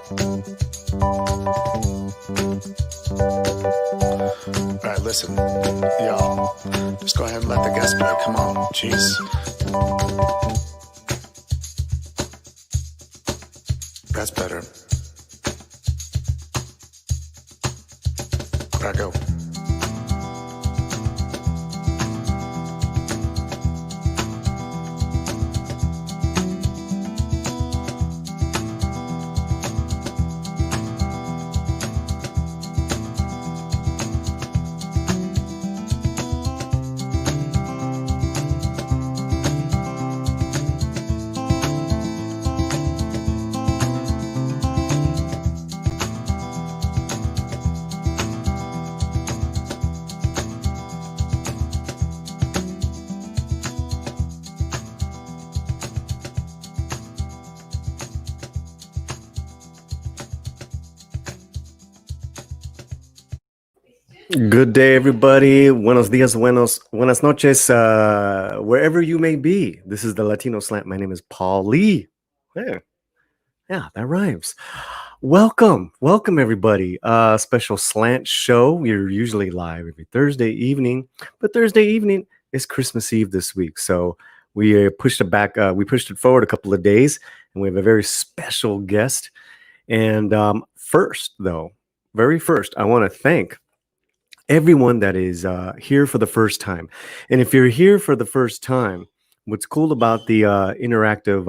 All right, listen, y'all, just go ahead and let the guest play. Come on, jeez. That's better. Where'd I go? Good day, everybody. Buenos dias, buenas noches, wherever you may be. This is the Latino Slant. My name is Paulie. Yeah, that rhymes. Welcome, everybody. Special Slant show. We're usually live every Thursday evening, but Thursday evening is Christmas Eve this week, so we pushed it back. We pushed it forward a couple of days, and we have a very special guest. And very first, I want to thank everyone that is here for the first time. And if you're here for the first time, what's cool about the interactive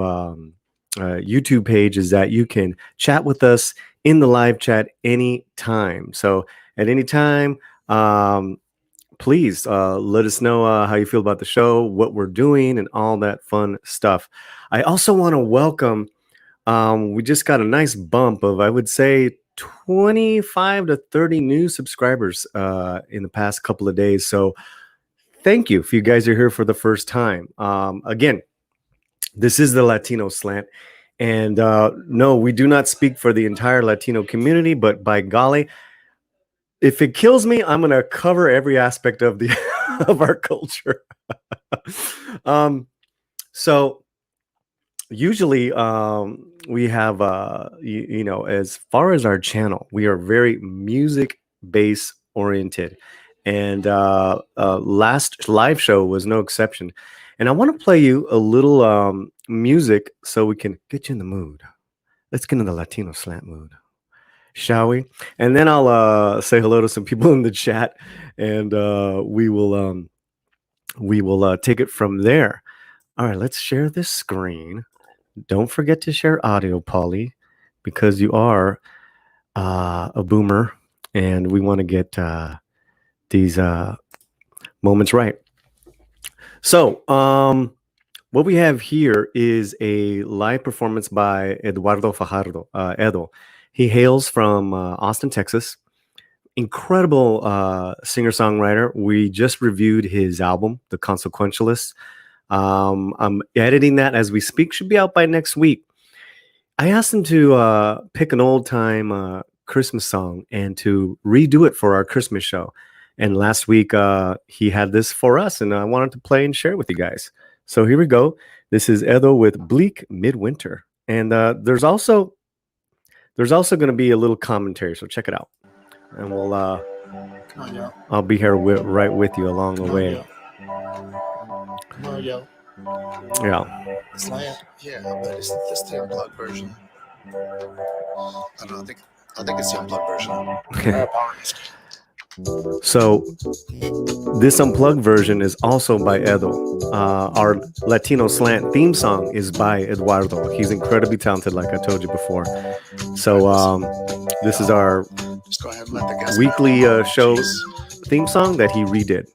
YouTube page is that you can chat with us in the live chat anytime. So at any time, please let us know how you feel about the show, what we're doing, and all that fun stuff. I also want to welcome, we just got a nice bump of, I would say, 25 to 30 new subscribers in the past couple of days. So thank you if you guys are here for the first time. Again, this is the Latino Slant. And no, we do not speak for the entire Latino community, but by golly, if it kills me, I'm going to cover every aspect of the of our culture. So usually we have you know, as far as our channel, we are very music based oriented, and last live show was no exception. And I want to play you a little music so we can get you in the mood. Let's get in the Latino Slant mood, shall we? And then I'll say hello to some people in the chat, and we will take it from there. All right, let's share this screen. Don't forget to share audio, Paulie, because you are a boomer, and we want to get these moments right. So what we have here is a live performance by Eduardo Fajardo, Edo. He hails from Austin, Texas. Incredible singer-songwriter. We just reviewed his album, The Consequentialist. I'm editing that as we speak. Should be out by next week. I asked him to pick an old time Christmas song and to redo it for our Christmas show. And last week he had this for us, and I wanted to play and share with you guys. So here we go. This is Edo with Bleak Midwinter, and there's also going to be a little commentary. So check it out, and we'll I'll be here right with you along the way. Come on, yo. Yeah. Slant. Yeah, but it's the unplugged version. I don't know. I think it's the unplugged version. So this unplugged version is also by Edo. Our Latino Slant theme song is by Eduardo. He's incredibly talented, like I told you before. So this is our Just go ahead and let the guest weekly show theme song that he redid.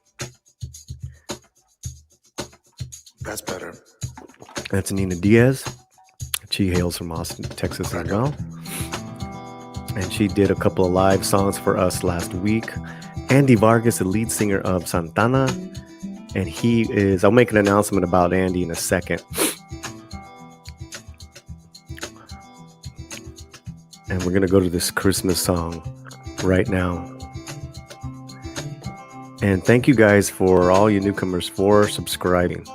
That's better. That's Nina Diaz. She hails from Austin, Texas as well. And she did a couple of live songs for us last week. Andy Vargas, the lead singer of Santana. And he is, I'll make an announcement about Andy in a second. And we're going to go to this Christmas song right now. And thank you guys for all you newcomers for subscribing.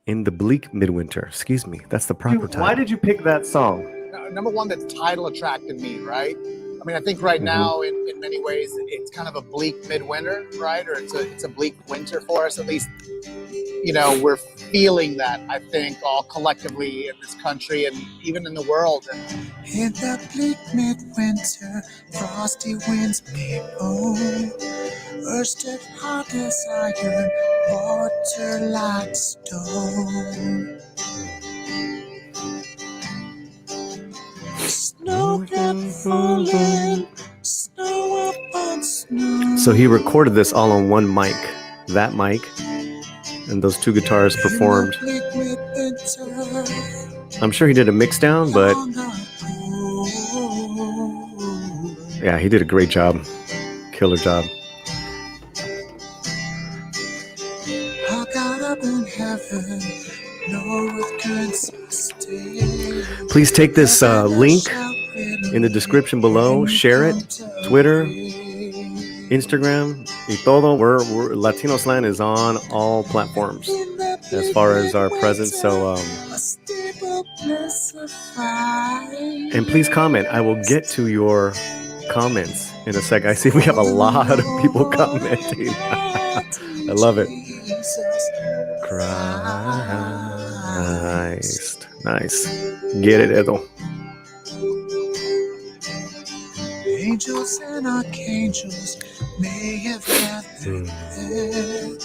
in the bleak midwinter. Excuse me. That's the proper title. Why did you pick that song? Number one, the title attracted me, right? I mean, I think right now, in many ways, it's kind of a bleak midwinter, right? Or it's a bleak winter for us. At least, you know, we're feeling that, I think, all collectively in this country and even in the world. And in the bleak midwinter, frosty winds may blow, roasted hot as iron, water like stone. Snow kept falling, snow upon snow. So he recorded this all on one mic, that mic, and those two guitars performed. I'm sure he did a mix down, but yeah, he did a great job. Killer job. Please take this link in the description below, share it, Twitter, Instagram, y todo. We're Latino Slant is on all platforms as far as our presence. So, and please comment. I will get to your comments in a sec. I see we have a lot of people commenting. I love it. Christ. Nice. Get it, Edo. Angels and archangels may have gathered there.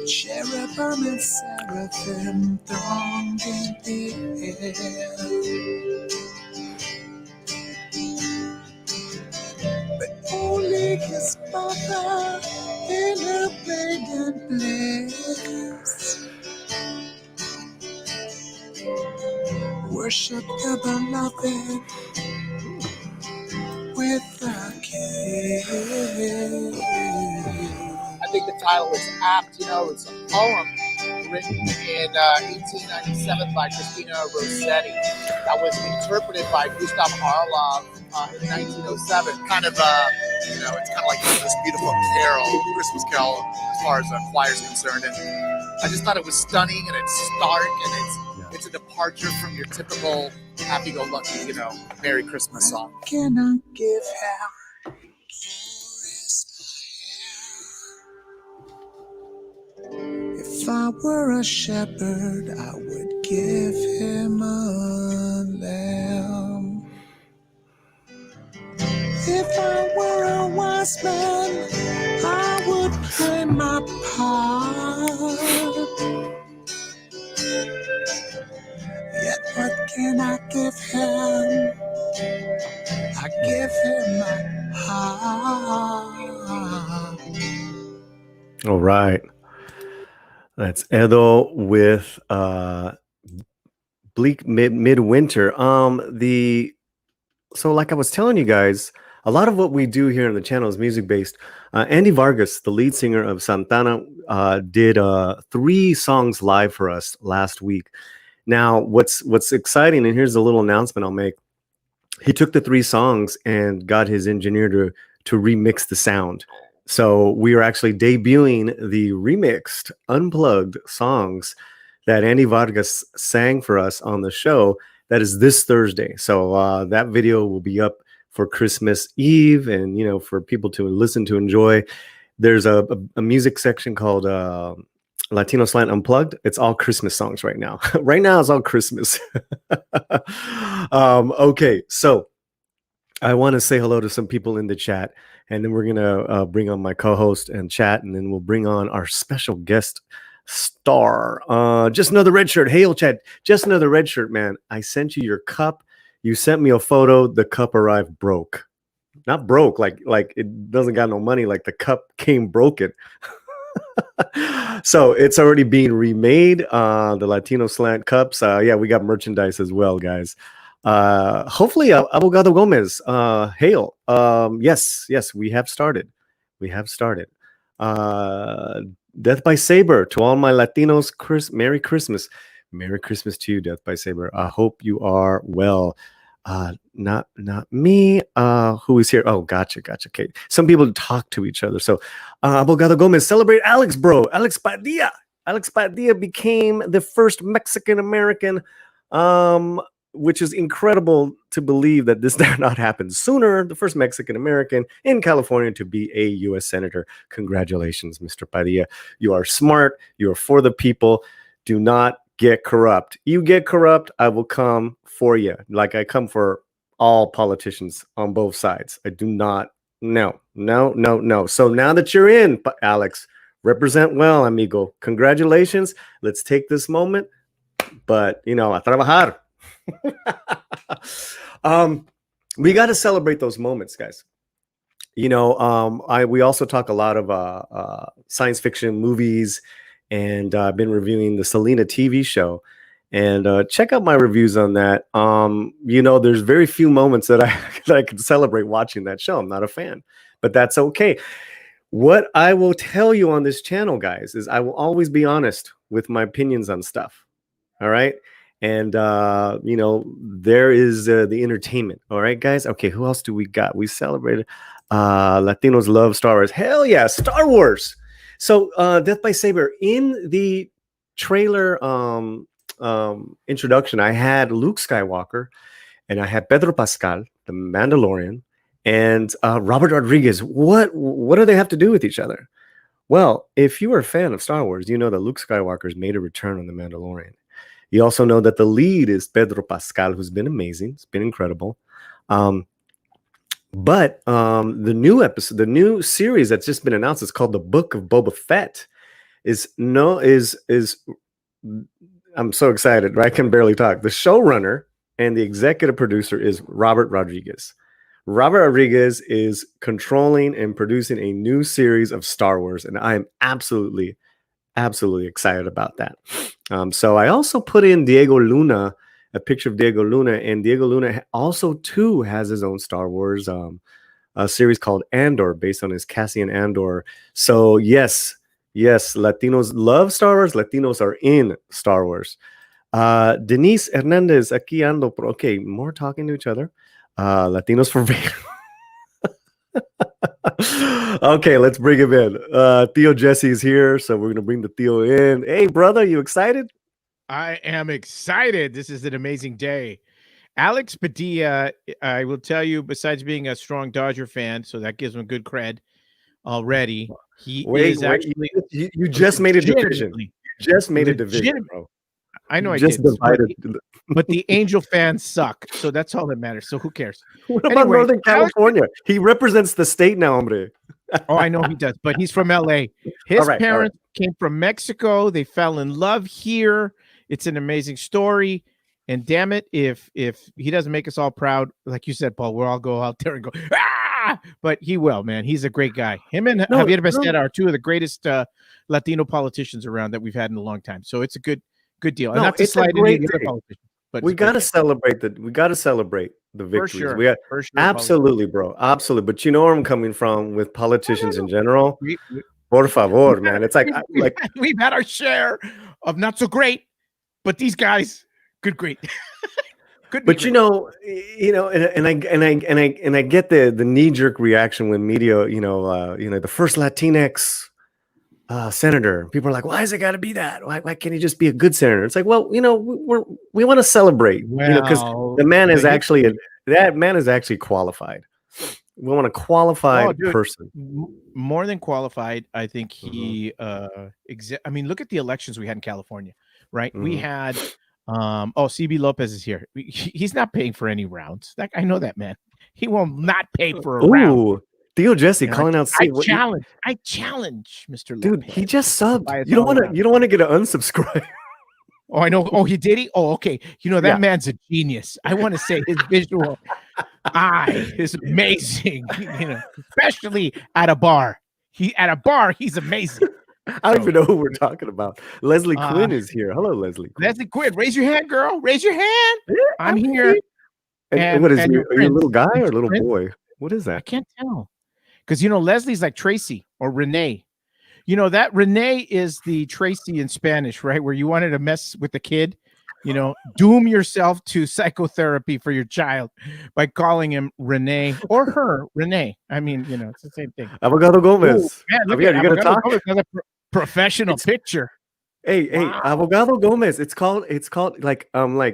Cherubim and seraphim thronged in the air. But only his mother in her pagan bliss worship the beloved with a kiss. I think the title is apt. You know, it's a poem written in 1897 by Christina Rossetti that was interpreted by Gustav Arlov in 1907. Kind of, you know, it's kind of like this beautiful carol, Christmas carol, as far as the choir is concerned. And I just thought it was stunning, and it's stark, and it's a departure from your typical happy-go-lucky, you know, Merry Christmas song. Can I give her? If I were a shepherd, I would give him a lamb. If I were a wise man, I would play my part. Yet what can I give him? I give him my heart. All right. That's Edo with bleak midwinter. So like I was telling you guys, a lot of what we do here on the channel is music based. Andy Vargas, the lead singer of Santana, did 3 songs live for us last week. Now, what's exciting, and here's a little announcement I'll make. He took the 3 songs and got his engineer to remix the sound. So we are actually debuting the remixed, unplugged songs that Andy Vargas sang for us on the show. That is this Thursday. So that video will be up for Christmas Eve, and you know, for people to listen to, enjoy. There's a music section called Latino Slant Unplugged. It's all Christmas songs right now. Right now it's all Christmas. Okay, so I want to say hello to some people in the chat, and then we're gonna bring on my co-host and chat, and then we'll bring on our special guest star. Just another red shirt. Hail, chat. Just another red shirt, man. I sent you your cup. You sent me a photo. The cup arrived broke. Not broke, like it doesn't got no money. Like the cup came broken. So it's already being remade. The Latino Slant cups. Yeah, we got merchandise as well, guys. Hopefully Abogado Gomez, hail. Yes, we have started. Death by Saber, to all my Latinos, Merry Christmas to you, Death by Saber. I hope you are well. Not me. Who is here? Oh, gotcha. Okay, some people talk to each other. So Abogado Gomez, celebrate Alex, bro. Alex Padilla. Alex Padilla became the first Mexican American, um, which is incredible to believe that this did not happen sooner. The first Mexican American in California to be a U.S. Senator. Congratulations, Mr. Padilla. You are smart. You are for the people. Do not get corrupt. You get corrupt, I will come for you. Like I come for all politicians on both sides. I do not. No, no, no, no. So now that you're in, Alex, represent well, amigo. Congratulations. Let's take this moment. But, you know, a trabajar. We got to celebrate those moments, guys. You know, we also talk a lot of science fiction movies, and I've been reviewing the Selena TV show. And check out my reviews on that. You know, there's very few moments that I can celebrate watching that show. I'm not a fan, but that's okay. What I will tell you on this channel, guys, is I will always be honest with my opinions on stuff. All right. And, you know, there is the entertainment. All right, guys. Okay. Who else do we got? We celebrated Latinos love Star Wars. Hell yeah. Star Wars. So Death by Saber, in the trailer introduction, I had Luke Skywalker and I had Pedro Pascal, the Mandalorian, and Robert Rodriguez. What do they have to do with each other? Well, if you are a fan of Star Wars, you know that Luke Skywalker's made a return on The Mandalorian. You also know that the lead is Pedro Pascal, who's been amazing. It's been incredible. But the new episode, the new series that's just been announced, is called The Book of Boba Fett. I'm so excited. I can barely talk. The showrunner and the executive producer is Robert Rodriguez. Robert Rodriguez is controlling and producing a new series of Star Wars, and I am absolutely excited about that. So I also put in Diego Luna, a picture of Diego Luna, and Diego Luna also too has his own Star Wars a series called Andor, based on his Cassian Andor. So yes, Latinos love Star Wars. Latinos are in Star Wars. Denise Hernandez, aquí ando. Okay, more talking to each other. Latinos for Vader. Okay, let's bring him in. Tio Jesse is here, so we're gonna bring the Tio in. Hey, brother, you excited? I am excited. This is an amazing day. Alex Padilla, I will tell you, besides being a strong Dodger fan, so that gives him good cred already. He is actually. You just made a division. You just made a division, bro. I know I did. But the Angel fans suck, so that's all that matters. So who cares? What about Northern California? He represents the state now, hombre. Oh, I know he does, but he's from LA. His parents came from Mexico. They fell in love here. It's an amazing story. And damn it, if he doesn't make us all proud, like you said, Paul, we'll all go out there and go, ah! But he will, man. He's a great guy. Him and Javier Castellanos are two of the greatest Latino politicians around that we've had in a long time. So it's a good deal. And not to slide any of the other politicians. But we got to celebrate the victories. For sure. We got absolutely, bro. Absolutely. But you know where I'm coming from with politicians in general. Por favor, man. It's like we've had our share of not so great, but these guys, great. But great. you know, and I get the knee-jerk reaction when media, the first Latinx senator. People are like, why has it got to be that? Why can't he just be a good senator? It's like, well, we want to celebrate, because the man is actually qualified. We want a qualified person. More than qualified. I think he I mean, look at the elections we had in California, right? We had CB Lopez is here. He's not paying for any rounds. I know that, man. He will not pay for a round. Tio Jesse calling out. I challenge Mr. Lopez. Dude, he just subbed. You don't want to get an unsubscribe. Oh, I know. Oh, he did he? Oh, okay. That man's a genius. I want to say his visual eye is amazing. Especially at a bar. He's amazing. I don't even know who we're talking about. Leslie Quinn is here. Hello, Leslie Quinn. Leslie Quinn, raise your hand, girl. Raise your hand. Yeah, I'm here. And what is you? Are you a little guy or a little boy? What is that? I can't tell. Because Leslie's like Tracy or Renee. That Renee is the Tracy in Spanish, right? Where you wanted to mess with the kid, doom yourself to psychotherapy for your child by calling him Renee or her Renee. I mean, it's the same thing. Avogado Gomez. Ooh, man, look at you got to talk. That's a professional picture. Hey, Wow. Abogado Gomez. It's called like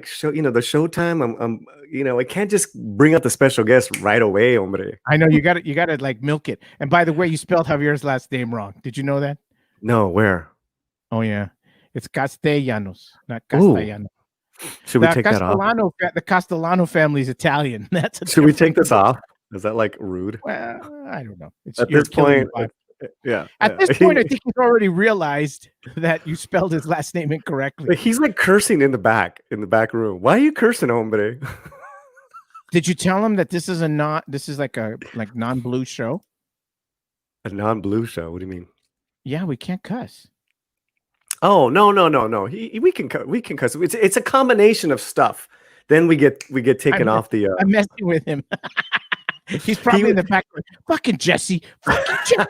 show, the showtime. I can't just bring up the special guest right away, hombre. I know you got to like milk it. And by the way, you spelled Javier's last name wrong. Did you know that? No, where? Oh yeah, it's Castellanos, not Ooh, Castellanos. should we take that off? The Castellano family is Italian. That's Should we take this off? Is that like rude? Well, I don't know. At this point, yeah. At this point, I think he's already realized that you spelled his last name incorrectly. He's like cursing in the back room. Why are you cursing, hombre? Did you tell him that this is like a non-blue show? A non-blue show? What do you mean? Yeah, we can't cuss. Oh no. We can cuss. It's a combination of stuff. Then we get taken off the. I'm messing with him. He's probably in the back. Fucking Jesse. Fucking Jesse.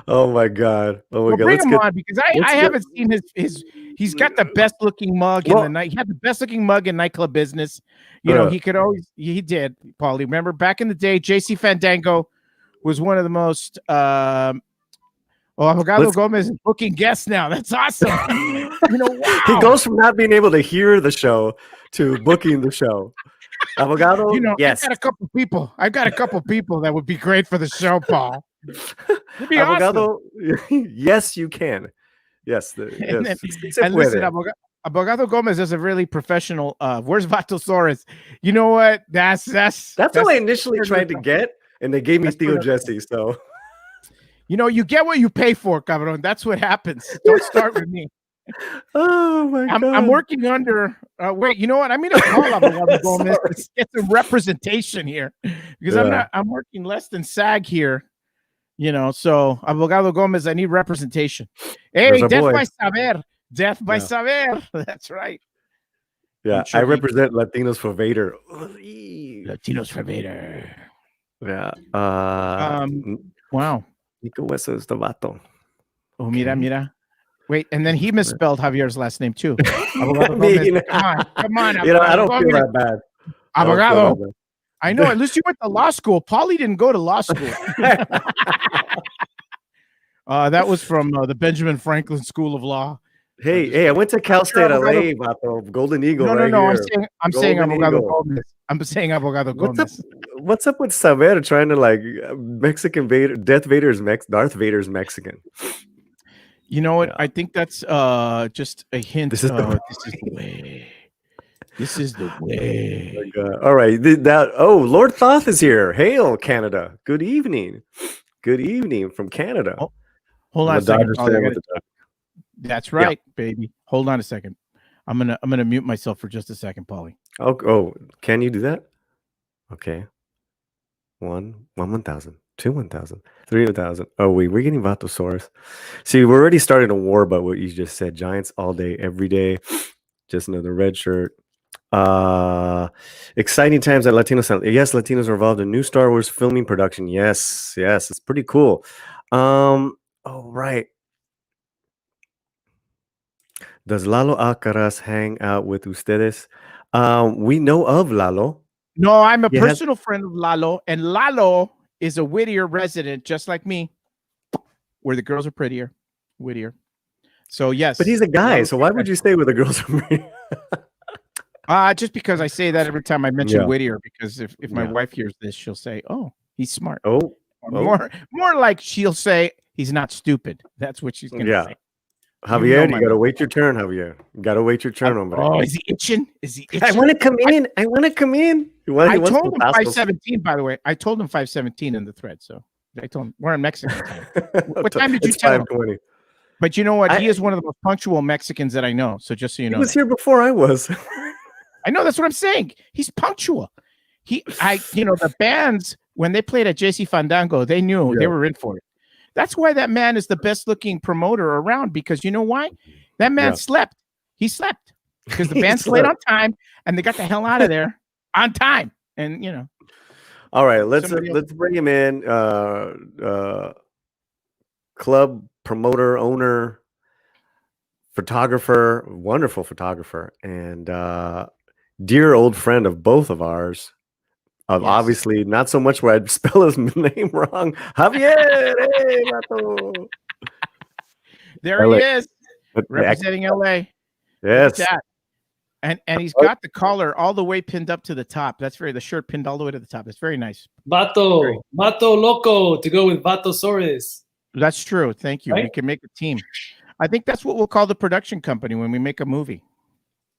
Oh my god. Bring him on because I haven't seen his. He's got the best looking mug in the night. He had the best looking mug in nightclub business. He did, Paulie. Remember back in the day, JC Fandango was one of the most. Abogado Gomez is booking guests now. That's awesome. Wow. He goes from not being able to hear the show to booking the show. Abogado, yes. I've got a couple people that would be great for the show, Paul. It'd be Abogado, awesome. Yes, you can. Yes. And listen, Abogado Gomez is a really professional. Where's Vatosaurus? You know what? That's what I initially tried to get, and they gave me Tio Jesse. So, you get what you pay for, cabron. That's what happens. Don't start with me. Oh my god! I'm working under. Wait, you know what? I'm going to call Abogado Gomez to get some representation here because I'm working less than SAG here. So Abogado Gomez, I need representation. Hey, death by saber. Death by saber. That's right. Yeah, I represent Latinos for Vader. Latinos for Vader. Yeah. Wow. Nico Hueso is the vato. Oh, mira. Wait, and then he misspelled Javier's last name too. Come on. I don't feel that bad. Abogado. I know. At least you went to law school. Paulie didn't go to law school. That was from the Benjamin Franklin School of Law. Hey, I went to Cal State LA, vato. Golden Eagle. No. I'm saying Abogado Gomez. I'm saying Abogado Gomez. What's up with Saber trying to like Mexican Vader? Darth Vader's Mexican. You know what? Yeah. I think that's just a hint. This is the way. This is the way. All right. Lord Thoth is here. Hail, Canada. Good evening. Good evening from Canada. Oh, hold on a second. That's right, baby. Hold on a second. I'm gonna mute myself for just a second, Paulie. Oh, can you do that? Okay. 1,000. 2 1,000. 3 1,000. Oh, we're getting Vatosaurus. See, we're already starting a war, but what you just said, Giants all day, every day. Just another red shirt. Exciting times at Latino Sound. Yes, Latinos are involved in new Star Wars filming production. Yes, it's pretty cool. Right. Does Lalo Alcaraz hang out with ustedes? We know of Lalo. No, I'm a personal friend of Lalo, and Lalo is a Whittier resident, just like me, where the girls are prettier, Whittier. So yes, but he's a guy. So why would you say where the girls are prettier? Just because I say that every time I mention Whittier, because if my wife hears this, she'll say, "Oh, he's smart." More like she'll say he's not stupid. That's what she's gonna say. Javier, you gotta wait your turn, Javier. You gotta wait your turn, hombre. Oh, is he itching? I want to come in. I want to come in. I told him 5:17. By the way, I told him 5:17 in the thread. So I told him we're on Mexican time. What time did you tell him? But you know what? He is one of the most punctual Mexicans that I know. So just so you know, he was here before I was. I know, that's what I'm saying. He's punctual. The bands when they played at JC Fandango, they knew they were in for it. That's why that man is the best looking promoter around, because you know why? That man slept. He slept because the band played on time and they got the hell out of there on time. And all right, let's bring him in. Club promoter, owner, photographer, wonderful photographer, and dear old friend of both of ours. Obviously, not so much where I'd spell his name wrong. Javier, hey, there he is. representing LA. Yes. Look at that. And he's got the collar all the way pinned up to the top. That's the shirt pinned all the way to the top. It's very nice. Vato Loco to go with Vatosaurus. That's true. Thank you. Right? We can make a team. I think that's what we'll call the production company when we make a movie.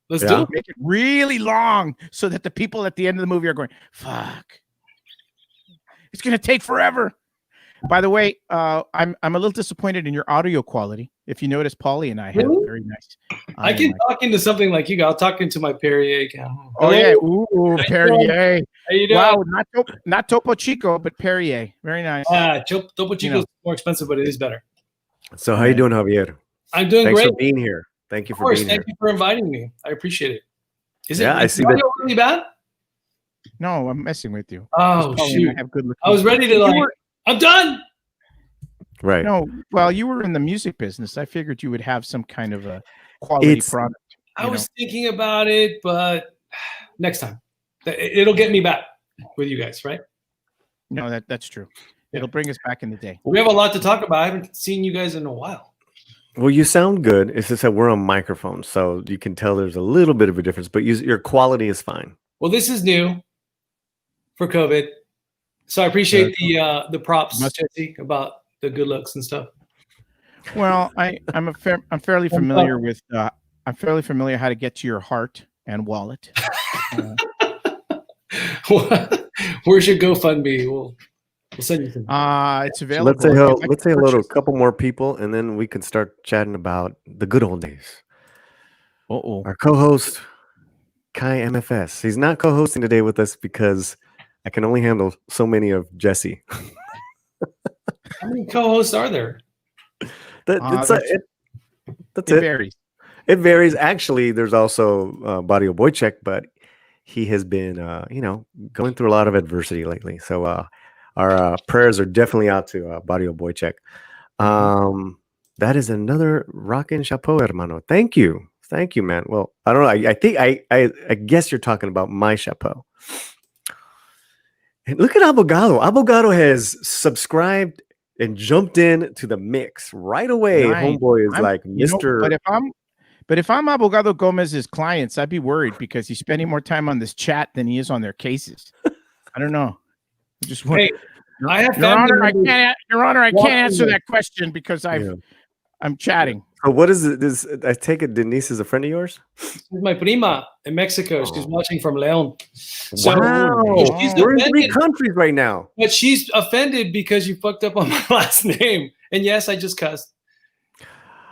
Let's do it. Make it really long so that the people at the end of the movie are going, fuck. It's going to take forever. By the way, I'm a little disappointed in your audio quality. If you notice, Paulie and I have very nice. I can talk into something like you. I'll talk into my Perrier. Oh yeah, ooh, Perrier. How you doing? Wow, not Topo Chico, but Perrier. Very nice. Topo Chico is more expensive, but it is better. So how you doing, Javier? I'm doing Thanks great. for being here. Thank you for being here. Thank you for inviting me. I appreciate it. Is it? I see that. Really bad? No, I'm messing with you. Oh shoot! I was ready to I'm done. Right. No, well, you were in the music business. I figured you would have some kind of a quality product. I was thinking about it, but next time. It'll get me back with you guys, right? No, that's true. It'll bring us back in the day. We have a lot to talk about. I haven't seen you guys in a while. Well, you sound good. It's just that we're on microphones, so you can tell there's a little bit of a difference, but your quality is fine. Well, this is new for COVID, so I appreciate the props, Jesse, about the good looks and stuff. Well, I'm fairly familiar with I'm fairly familiar how to get to your heart and wallet. Where's your GoFundMe? We'll send you some. It's available. Let's say hello to a couple more people, and then we can start chatting about the good old days. Our co-host Kai MFS. He's not co-hosting today with us because I can only handle so many of Jesse. How many co-hosts are there? It varies. It varies. Actually, there's also Barrio Boychek, but he has been, going through a lot of adversity lately. So our prayers are definitely out to Barrio Boychek. That is another rockin' chapeau, hermano. Thank you, man. Well, I don't know. I think I guess you're talking about my chapeau. And look at Abogado. Abogado has subscribed and jumped in to the mix right away. Right. Homeboy is like Mr. But if I'm Abogado Gomez's clients, I'd be worried because he's spending more time on this chat than he is on their cases. I don't know. Just Your Honor, I can't answer that question because I'm chatting. So what is it? I take it Denise is a friend of yours? She's my prima in Mexico. She's watching from León. Wow. We're in 3 countries right now. But she's offended because you fucked up on my last name. And yes, I just cussed.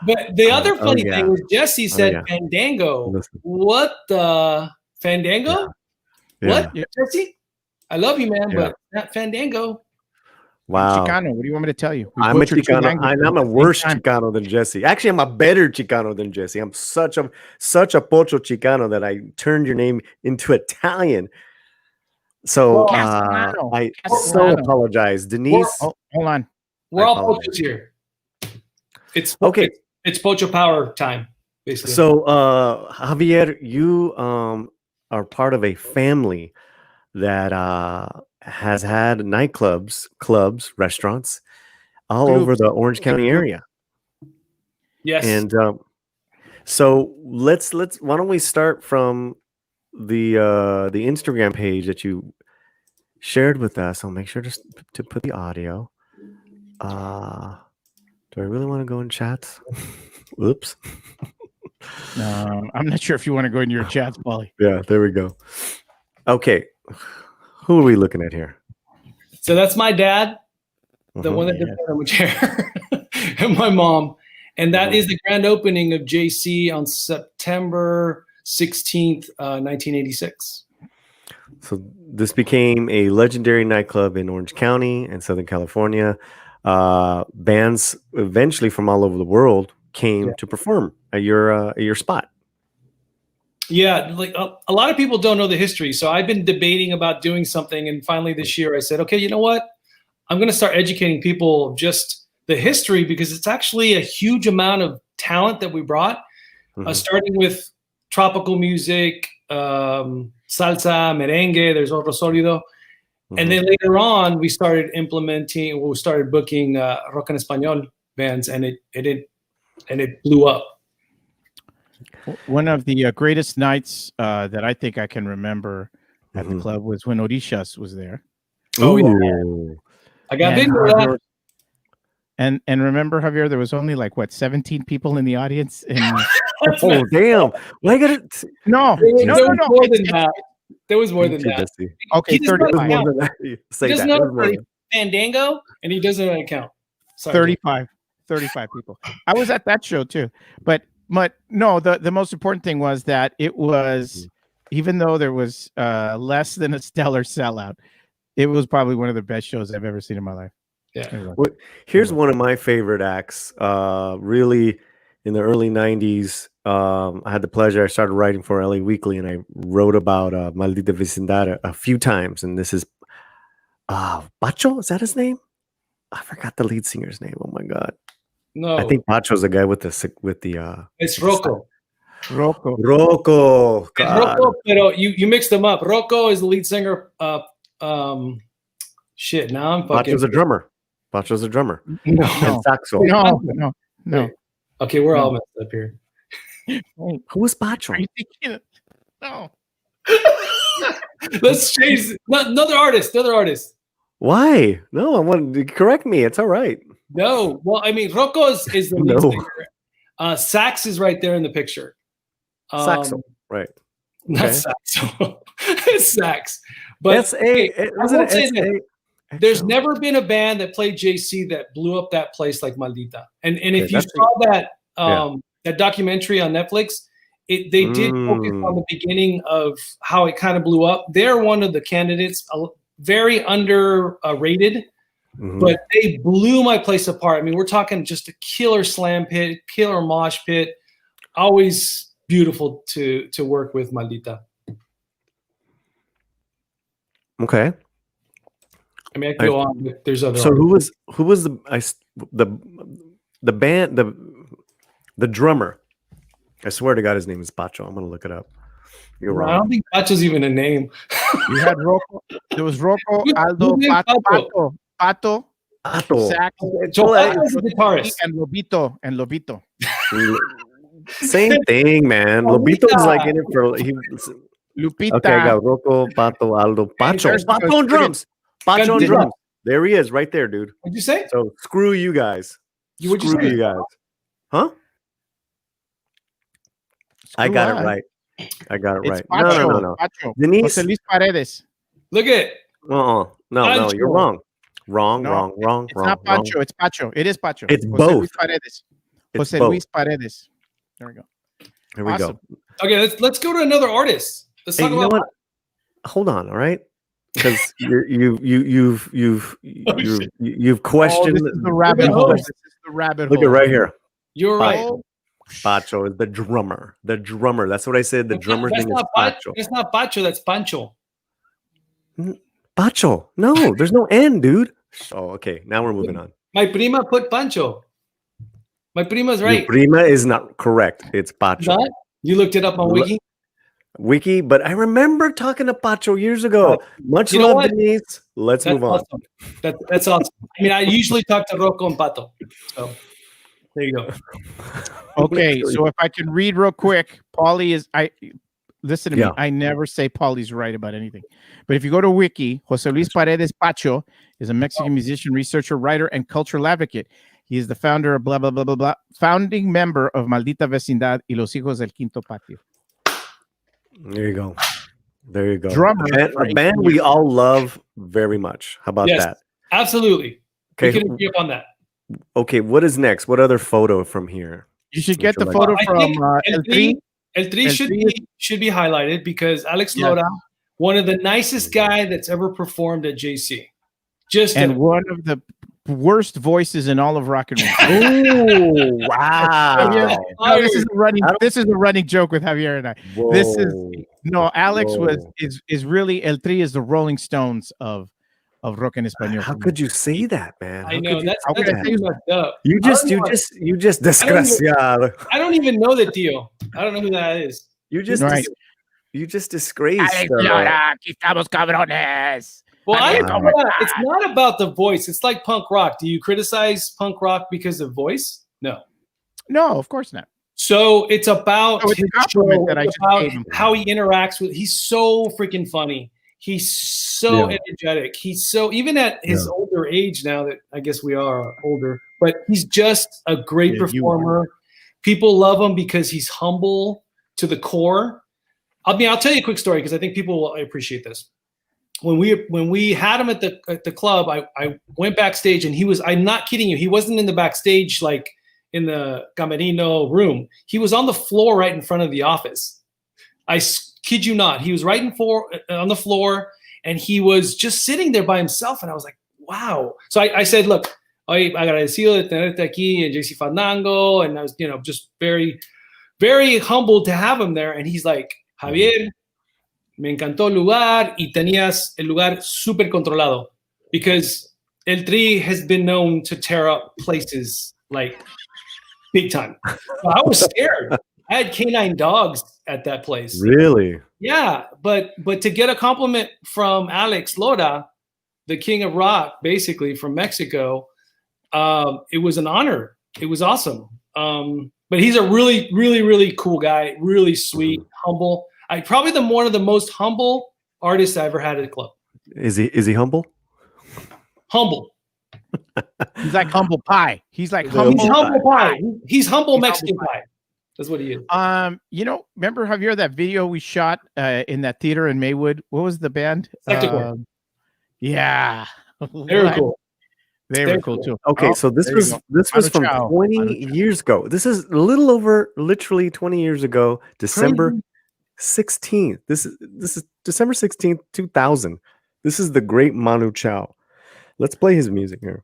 But the other funny thing was Jesse said Fandango. Listen. What the? Fandango? Yeah. What? Jesse? I love you, man, but not Fandango. Wow. Chicano, what do you want me to tell you? I'm a Chicano. I'm a worse Chicano than Jesse. Actually, I'm a better Chicano than Jesse. I'm such a pocho Chicano that I turned your name into Italian. So I so apologize. Denise. Hold on. We're all pochos here. It's okay. It's pocho power time, basically. So Javier, you are part of a family that has had nightclubs, clubs, restaurants all over the Orange County area. Yes. And so let's why don't we start from the Instagram page that you shared with us. I'll make sure to put the audio. Do I really want to go in chats? Oops. I'm not sure if you want to go into your chats, Paulie. Yeah, there we go. Okay. Who are we looking at here? So that's my dad, the one that did the sandwich hair, and my mom. And that is the grand opening of JC on September 16th, 1986. So this became a legendary nightclub in Orange County in Southern California. Bands eventually from all over the world came to perform at your spot. Yeah, like a lot of people don't know the history. So I've been debating about doing something. And finally this year I said, okay, you know what? I'm going to start educating people of just the history because it's actually a huge amount of talent that we brought, starting with tropical music, salsa, merengue, there's otro sólido. And then later on, we started booking rock en español bands and it blew up. One of the greatest nights that I think I can remember at the club was when Orishas was there. Oh, yeah. I got video of that. And remember, Javier, there was only like 17 people in the audience. And oh damn! Well, I gotta no. More than that. There was more than that. Okay, 35. Say he doesn't that. know Fandango, and he doesn't know account. Sorry, 35 people. I was at that show too, but no. The most important thing was that it was, even though there was less than a stellar sellout, it was probably one of the best shows I've ever seen in my life. Yeah. Well, here's one of my favorite acts. Really, in the early '90s, I had the pleasure. I started writing for LA Weekly, and I wrote about Maldita Vecindad a few times. And this is Pacho. Is that his name? I forgot the lead singer's name. Oh my god! No, I think Pacho's the guy with the. It's Rocco. Rocco. Rocco, pero you mixed them up. Rocco is the lead singer. Shit. Now I'm fucking. Pacho's a drummer. No. And saxo. No. Okay, we're all messed up here. Who is Pacho? Are you thinking? No. Let's change. Another artist. Why? No, I want to correct me. It's all right. No. Well, I mean, Rocco is the lead singer. Sax is right there in the picture. Saxo, right? Not saxo. It's sax. But there's never been a band that played JC that blew up that place like Maldita. And if you saw that that documentary on Netflix, they did focus on the beginning of how it kind of blew up. They're one of the candidates, very underrated, but they blew my place apart. I mean, we're talking just a killer slam pit, killer mosh pit. Always beautiful to work with Maldita. Okay. I mean, I could go on. But there's other. So artists. who was the band the drummer? I swear to God, his name is Pacho. I'm gonna look it up. You're wrong. I don't think Pacho's even a name. You had Rocco. There was Rocco, Aldo, Pato, Sax, Pato's a guitarist, and Lobito. Same thing, man. Lobito's like in it for Lupita. Okay, I got Rocco, Pato, Aldo, Pacho. Pacho on drums. Pacho on drums. There he is, right there, dude. What'd you say? So screw you guys. Screw you guys. Huh? I got it right. Pacho, No. Pacho. Denise. Jose Luis Paredes. Look at it. No, you're wrong. Wrong. It's not Pacho. It's Pacho. It is Pacho. It's Jose both. Luis Paredes. Jose Luis Paredes. There we go. Here we go. Okay, let's go to another artist. Let's talk about. What? Hold on, all right? Because you've questioned. This is the rabbit hole. Look at right here. You're right. Pacho is the drummer. That's what I said. The drummer's name is Pacho. It's not Pacho. That's Pancho. Pacho. No, there's no N, dude. Oh, okay. Now we're moving on. My prima put Pancho. My prima's right. Your prima is not correct. It's Pacho. Not? You looked it up on Wiki, but I remember talking to Pacho years ago. Much love, Denise. Let's move on. Awesome. That's awesome. I mean, I usually talk to Rocco and Pato. So there you go. Okay, so if I can read real quick, Paulie is listen to me. I never say Paulie's right about anything. But if you go to Wiki, Jose Luis Paredes Pacho is a Mexican musician, researcher, writer, and cultural advocate. He is the founder of blah, blah, blah, blah, blah, founding member of Maldita Vecindad y Los Hijos del Quinto Patio. There you go. Drummer. A band we all love very much. How about that? Absolutely. Okay. We can agree upon that. Okay, what is next? What other photo from here? You should get the photo from El Tri should be highlighted because Alex Lora, one of the nicest guy that's ever performed at JC. One of the worst voices in all of rock and roll. Oh, wow. This is a running joke with Javier and I. Whoa. Alex is really El Tri is the Rolling Stones of rock en español. How could you say that, man? I know that's up. You just desgraciado. I don't even know the Tio. I don't know who that is. You just disgraced. Alex Lora, aquí estamos cabrones. Well, it's not about the voice. It's like punk rock. Do you criticize punk rock because of voice? No. No, of course not. So it's about, it's a compliment that I just about gave him. how he interacts with. He's so freaking funny. He's so energetic. He's so, even at his older age now, that I guess we are older, but he's just a great performer. People love him because he's humble to the core. I'll tell you a quick story because I think people will appreciate this. When we had him at the club, I went backstage and he was, I'm not kidding you, he wasn't in the backstage like in the camerino room. He was on the floor right in front of the office. I kid you not. He was right on the floor and he was just sitting there by himself. And I was like, wow. So I said, look, agradecido de tenerte aquí en JC Fandango. And I was, just very, very humbled to have him there. And he's like, Javier, me encantó el lugar y tenías el lugar súper controlado because El Tri has been known to tear up places like big time. So I was scared. I had canine dogs at that place. Really? Yeah, but to get a compliment from Alex Lora, the king of rock, basically from Mexico, it was an honor. It was awesome. But he's a really, really, really cool guy. Really sweet, humble. Probably one of the most humble artists I ever had at a club. Is he humble? Humble. He's like humble pie. He's like humble pie. He's humble Mexican pie. That's what he is. Remember, Javier, that video we shot in that theater in Maywood? What was the band? Yeah. Very cool. They were cool too. Okay, so this was from 20 years ago. This is a little over literally 20 years ago, December 16th. This is December 16th, 2000. This is the great Manu Chao. Let's play his music here.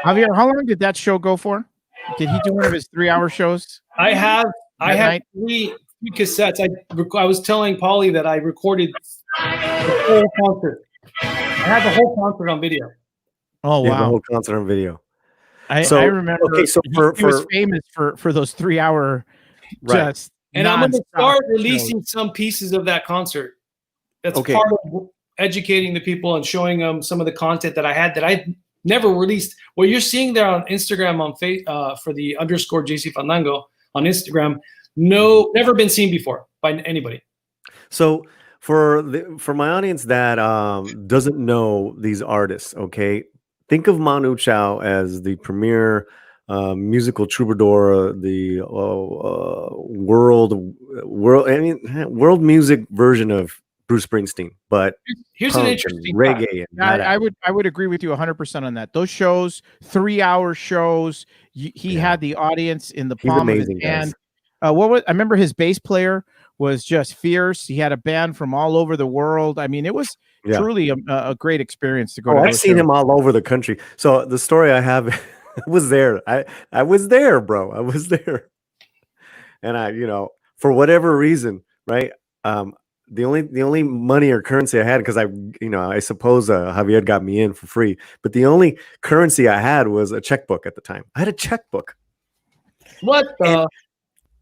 Javier, how long did that show go for? Did he do one of his 3-hour shows? I have three cassettes. I was telling Paulie that I recorded the whole concert. I had the whole concert on video. Oh wow! The whole concert on video. I remember. Okay, so he was famous for those 3-hour. Just and I'm going to start releasing some pieces of that concert. That's part of educating the people and showing them some of the content that I had that I never released. What you're seeing there on Instagram for the _JC Fandango on Instagram, never been seen before by anybody. So for my audience that doesn't know these artists, okay, think of Manu Chao as the premier musical troubadour, the world music version of Bruce Springsteen, but here's an interesting reggae. I would agree with you 100% on that. Those shows, 3-hour shows, he had the audience in the palm of his hand. I remember his bass player was just fierce. He had a band from all over the world. I mean, it was truly a great experience to go to. I've seen him all over the country. So the story I have was there. I was there, bro. I was there. And for whatever reason, right? The only money or currency I had, because I suppose Javier got me in for free, but the only currency I had was a checkbook at the time. I had a checkbook. What the?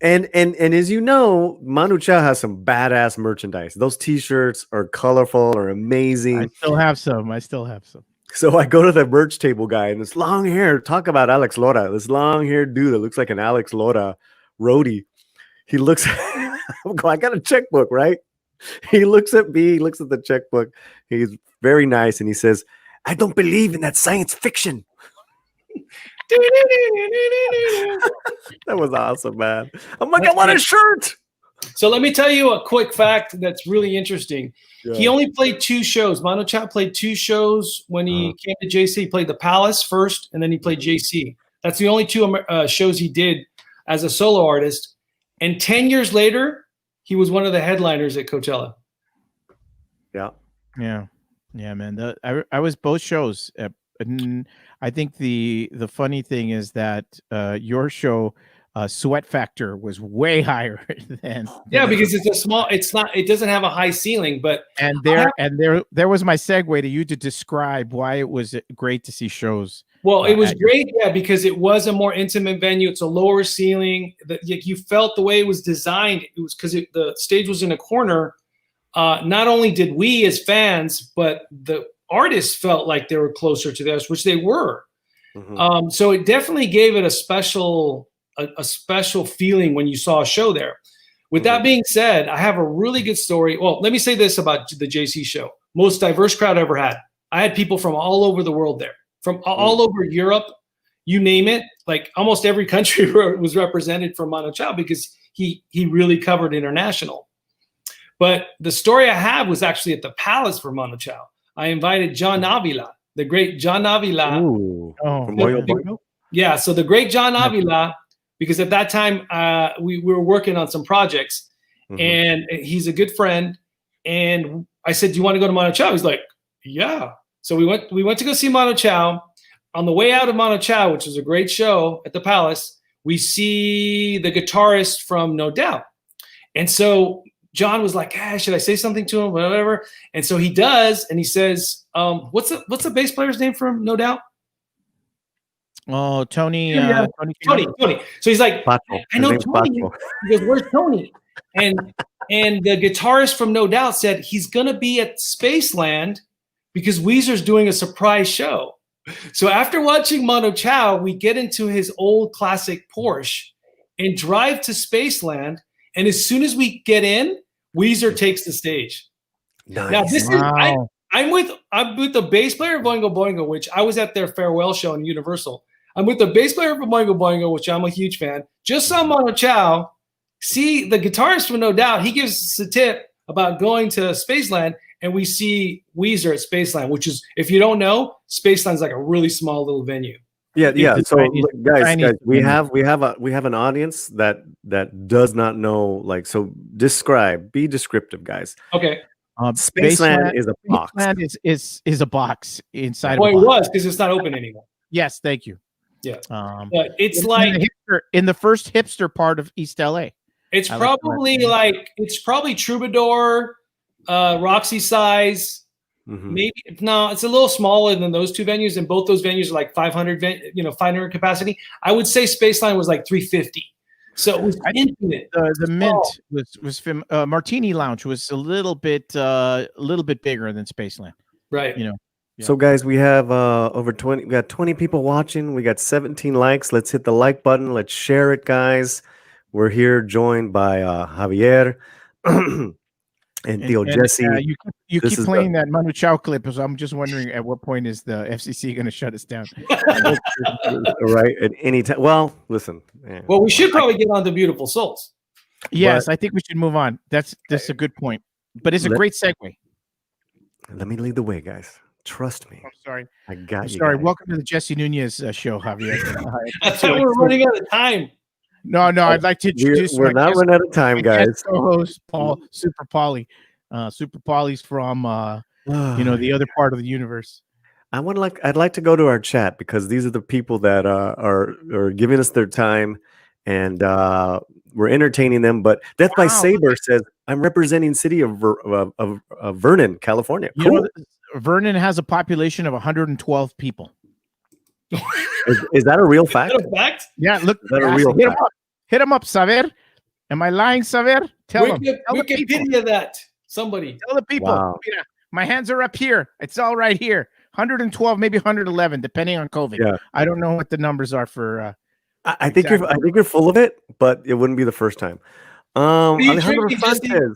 And as you know, Manu Chao has some badass merchandise. Those T-shirts are colorful or amazing. I still have some. So I go to the merch table guy, and this long hair, talk about Alex Lora, this long haired dude that looks like an Alex Lora roadie. He looks, I got a checkbook, right? He looks at me, he looks at the checkbook. He's very nice, and he says, "I don't believe in that science fiction." That was awesome, man. I'm like, I want a shirt. So let me tell you a quick fact that's really interesting. Yeah. He only played 2 shows. Manu Chao played 2 shows when he came to JC. He played the Palace first, and then he played JC. That's the only 2 shows he did as a solo artist. And 10 years later, he was one of the headliners at Coachella. Yeah, man. I was both shows. And I think the funny thing is that your show sweat factor was way higher than because it doesn't have a high ceiling, but there was my segue to you to describe why it was great to see shows. Well, it was great, because it was a more intimate venue. It's a lower ceiling. You felt the way it was designed. It was because the stage was in a corner. Not only did we as fans, but the artists felt like they were closer to theirs, which they were. Mhm. So it definitely gave it a special feeling when you saw a show there. With that being said, I have a really good story. Well, let me say this about the JC show. Most diverse crowd I ever had. I had people from all over the world there, from all over Europe, you name it. Like almost every country was represented from Mano Chao because he really covered international. But the story I have was actually at the Palace for Mano Chao. I invited John Avila, the great John Avila. Ooh, from Boingo Boingo? Yeah, so the great John Avila, because at that time we were working on some projects, and he's a good friend. And I said, "Do you want to go to Mano Chao?" He's like, "Yeah." So we went to go see Mano Chao. On the way out of Mano Chao, which was a great show at the Palace, we see the guitarist from No Doubt, and so John was like, should I say something to him? Whatever. And so he does, and he says, "What's the bass player's name from No Doubt?" Oh, Tony. Tony. So he's like, Pacho. "I know His name's Tony." Pacho. He goes, "Where's Tony?" And the guitarist from No Doubt said he's gonna be at Spaceland because Weezer's doing a surprise show. So after watching Mano Chao, we get into his old classic Porsche and drive to Spaceland. And as soon as we get in, Weezer takes the stage. Nice. Now this is I'm with the bass player of Boingo Boingo, which I was at their farewell show in Universal. I'm with the bass player from Boingo Boingo, which I'm a huge fan. Just saw Mano Chao. See the guitarist from No Doubt. He gives us a tip about going to Spaceland, and we see Weezer at Spaceland, which is, if you don't know, Spaceland's like a really small little venue. Yeah. So guys, we venue. have an audience that does not know. Like, so be descriptive, guys. Okay. Spaceland is a box. Spaceland is a box inside. Well, of a box. it was because it's not open anymore. Yes, thank you. Yeah. But it's like in the first hipster part of East LA. It's probably Troubadour, Roxy size. Maybe no, it's a little smaller than those two venues, and both those venues are like 500 capacity. I would say Spaceline was like 350, so it was infinite. The Mint was Martini Lounge was a little bit bigger than Spaceland, right? Yeah. So guys, we have over 20. We got 20 people watching. We got 17 likes. Let's hit the like button. Let's share it, guys. We're here joined by Javier and Tio Jesse. You keep playing that Mano Chao clip, so I'm just wondering at what point is the FCC going to shut us down? Right, at any time. Well, listen. Well, we should probably get on to Beautiful Souls. Yes, I think we should move on. That's a good point, but it's a great segue. Let me lead the way, guys. Trust me. I'm sorry. I got you. Sorry. Guys. Welcome to the Jesse Nunez show, Javier. I thought we were running out of time. No, I'd like to introduce. We're not running out of time, guys. Co-host Super Paulie. Super Paulie's from the other part of the universe. I'd like to go to our chat because these are the people that are giving us their time, and we're entertaining them. But Death by Saber says, "I'm representing city of Vernon, California." Cool. Vernon has a population of 112 people. Is that a real fact? Is that a fact? Yeah, look. Is that a real fact? Hit him up, Saver. Am I lying, Saver? Tell him. Wikipedia that. Somebody. Tell the people. Wow. My hands are up here. It's all right here. 112, maybe 111, depending on COVID. Yeah. I don't know what the numbers are for. I think you're full of it, but it wouldn't be the first time. Alejandro Sanchez.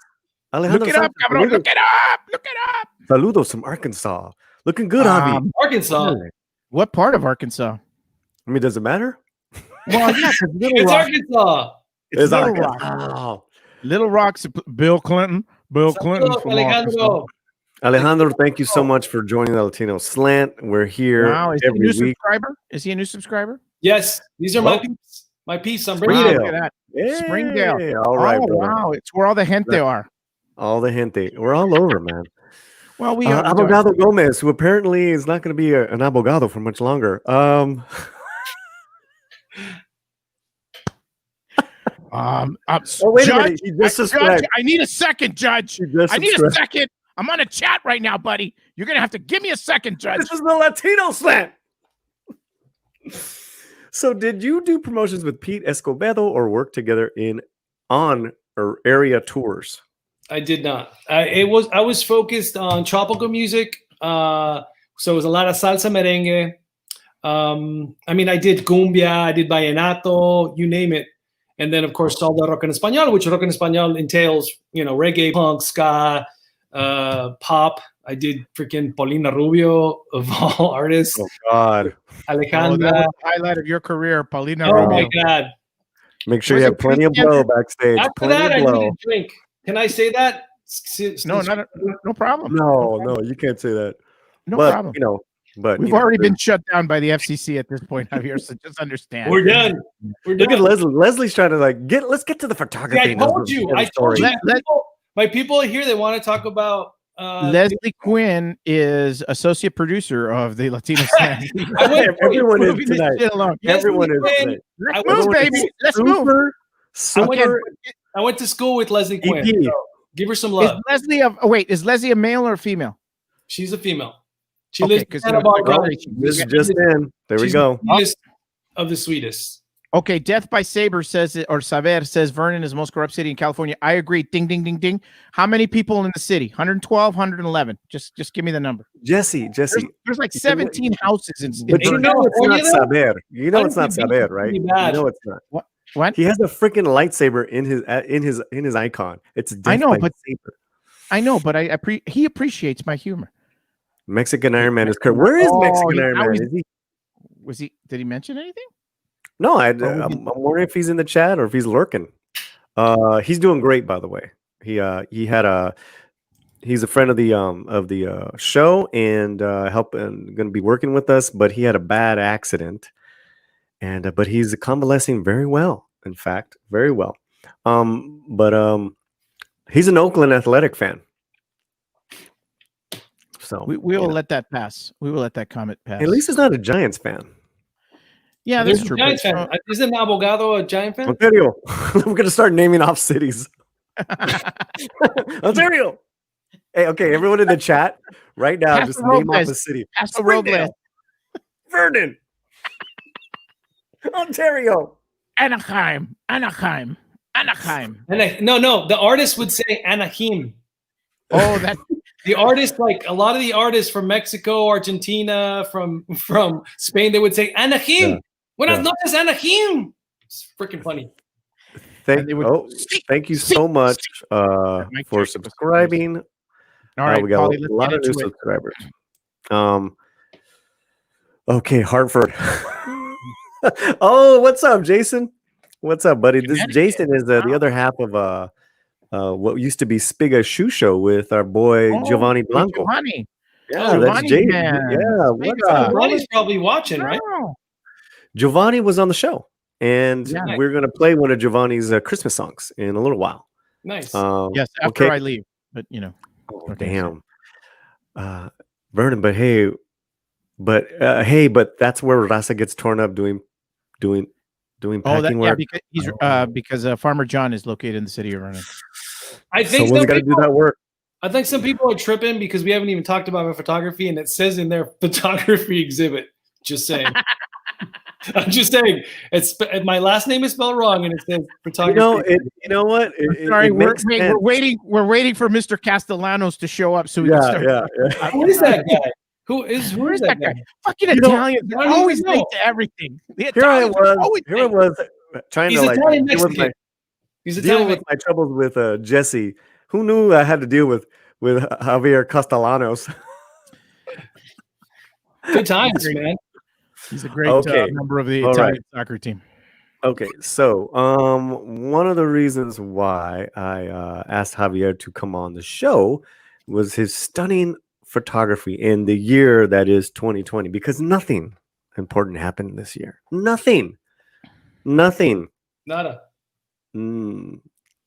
Look it up, cabrón. Look it up. Look it up. Saludos from Arkansas. Looking good, Javi. Arkansas. What part of Arkansas? I mean, does it matter? Well, yeah, it's Arkansas. It's Little Rock. Oh. Little Rock's Bill Clinton. Bill Clinton from Arkansas. Alejandro, thank you so much for joining the Latino Slant. We're here every week. Subscriber? Is he a new subscriber? Yes, these are my peeps. My peeps. I'm bringing Springdale. Look at that. Hey, Springdale. All right, oh, wow. It's where all the gente are. All the gente. We're all over, man. Well, we are. Abogado Gomez, who apparently is not going to be an abogado for much longer. Wait a minute. He just Judge, I need a second, Judge. I need a second. I'm on a chat right now, buddy. You're going to have to give me a second, Judge. This is the Latino Slant. So did you do promotions with Pete Escobedo or work together on area tours? I did not. I was focused on tropical music So it was a lot of salsa merengue. I mean, I did cumbia, I did vallenato, you name it. And then, of course, all the rock en español, which rock en español entails, reggae, punk, ska, pop. I did freaking Paulina Rubio, of all artists. Oh, God. Alejandra. That was the highlight of your career, Paulina Oh, Rubio. my God. Make sure you have plenty of blow backstage. After plenty that, of I blow. didn't drink. Can I say that? No problem. No, you can't say that. No but, problem. We've already been shut down by the FCC at this point, Javier. So just understand. We're done. Look at Leslie. Leslie's trying to let's get to the photography. See, I told you. My people here, they want to talk about. Leslie Quinn is associate producer of the Latino Slant. Everyone is tonight. Everyone is tonight. Let's move, baby. Let's move. I went to school with Leslie Quinn. So give her some love. Is Leslie a male or a female? She's a female. She lives in Santa Barbara. This is just in. There we go. Of the sweetest. Okay, Death by Saber Saber says Vernon is the most corrupt city in California. I agree. Ding, ding, ding, ding. How many people in the city? 112, 111. Just give me the number. Jesse. There's like 17 houses in but it's not Saber. It's not Saber, right? You know it's not. What? He has a freaking lightsaber in his icon. It's Death by Saber. I know, but he appreciates my humor. Mexican Iron Man is correct. Where is Mexican Iron Man? Is he? Did he mention anything? No, I'm wondering if he's in the chat or if he's lurking. He's doing great, by the way. He's a friend of the show and going to be working with us, but he had a bad accident, and but he's convalescing very well. In fact, very well. But he's an Oakland Athletic fan. So we will let that pass. We will let that comment pass. At least he's not a Giants fan. Yeah, that's true. Giants fan. Isn't Abogado a Giant fan? Ontario. We're going to start naming off cities. Ontario. Hey, okay, everyone in the chat right now, just name off a city. Springdale. Vernon. Ontario. Anaheim. No, the artist would say Anaheim. Oh, that. The artists, like a lot of the artists from Mexico, Argentina, from Spain, they would say Anaheim. Buenas noches, Anaheim. It's freaking funny. Thank you so much for subscribing. All right, we got a lot of new subscribers. Okay, Hartford. Oh, what's up, Jason? What's up, buddy? This Jason is the other half of what used to be Spiga Shoe Show with our boy Giovanni Blanco. Giovanni. Yeah, that's Jason. Yeah, Giovanni's probably watching, right? Giovanni was on the show, and we're going to play one of Giovanni's Christmas songs in a little while. Nice. Yes, after I leave, but Oh, damn. Vernon, but hey, but that's where Raza gets torn up doing packing work. Because Farmer John is located in the city of Vernon. I think someone's got to do that work. I think some people are tripping because we haven't even talked about photography, and it says in their photography exhibit. Just saying. I'm just saying. My last name is spelled wrong, and it says photography. You know what? Sorry, we're waiting. We're waiting for Mr. Castellanos to show up so we can start. Yeah. Who is that guy? Who is that guy? Fucking Italians. They're always late to everything. Here I was trying to deal with my troubles with Jesse. Who knew I had to deal with Javier Castellanos? Good times, man. He's a great member of the Italian soccer team. Okay, so one of the reasons why I asked Javier to come on the show was his stunning photography in the year that is 2020, because nothing important happened this year. Nothing. Nada.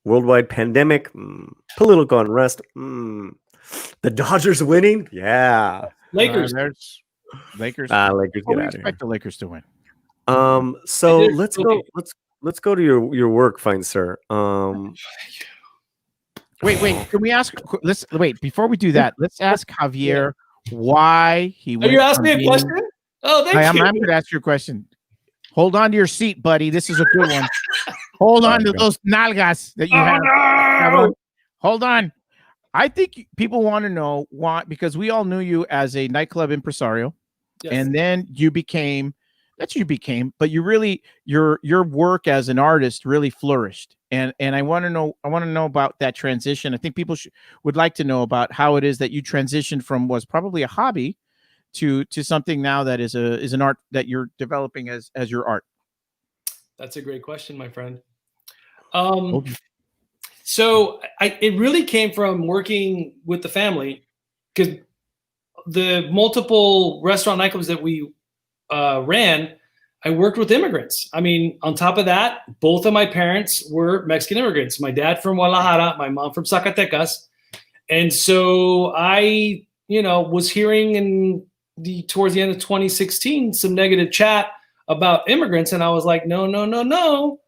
Worldwide pandemic, political unrest, the Dodgers winning. Yeah. Lakers. Lakers. Lakers get out of here. Expect the Lakers to win. So let's go. Let's go to your work, fine sir. Wait. Can we ask? Let's wait before we do that. Let's ask Javier why he. Are you asking me a question? Oh, thank you. I'm going to ask you a question. Hold on to your seat, buddy. This is a good one. Hold on to those nalgas that you have. No! Hold on. I think people want to know why, because we all knew you as a nightclub impresario, yes. And then you became, but you really, your work as an artist really flourished. And I want to know about that transition. I think people would like to know about how it is that you transitioned from was probably a hobby to something now that is an art that you're developing as your art. That's a great question, my friend. So it really came from working with the family, because the multiple restaurant nightclubs that we ran, I worked with immigrants. I mean, on top of that, both of my parents were Mexican immigrants. My dad from Guadalajara, my mom from Zacatecas. And so I, was hearing towards the end of 2016, some negative chat about immigrants. And I was like, no.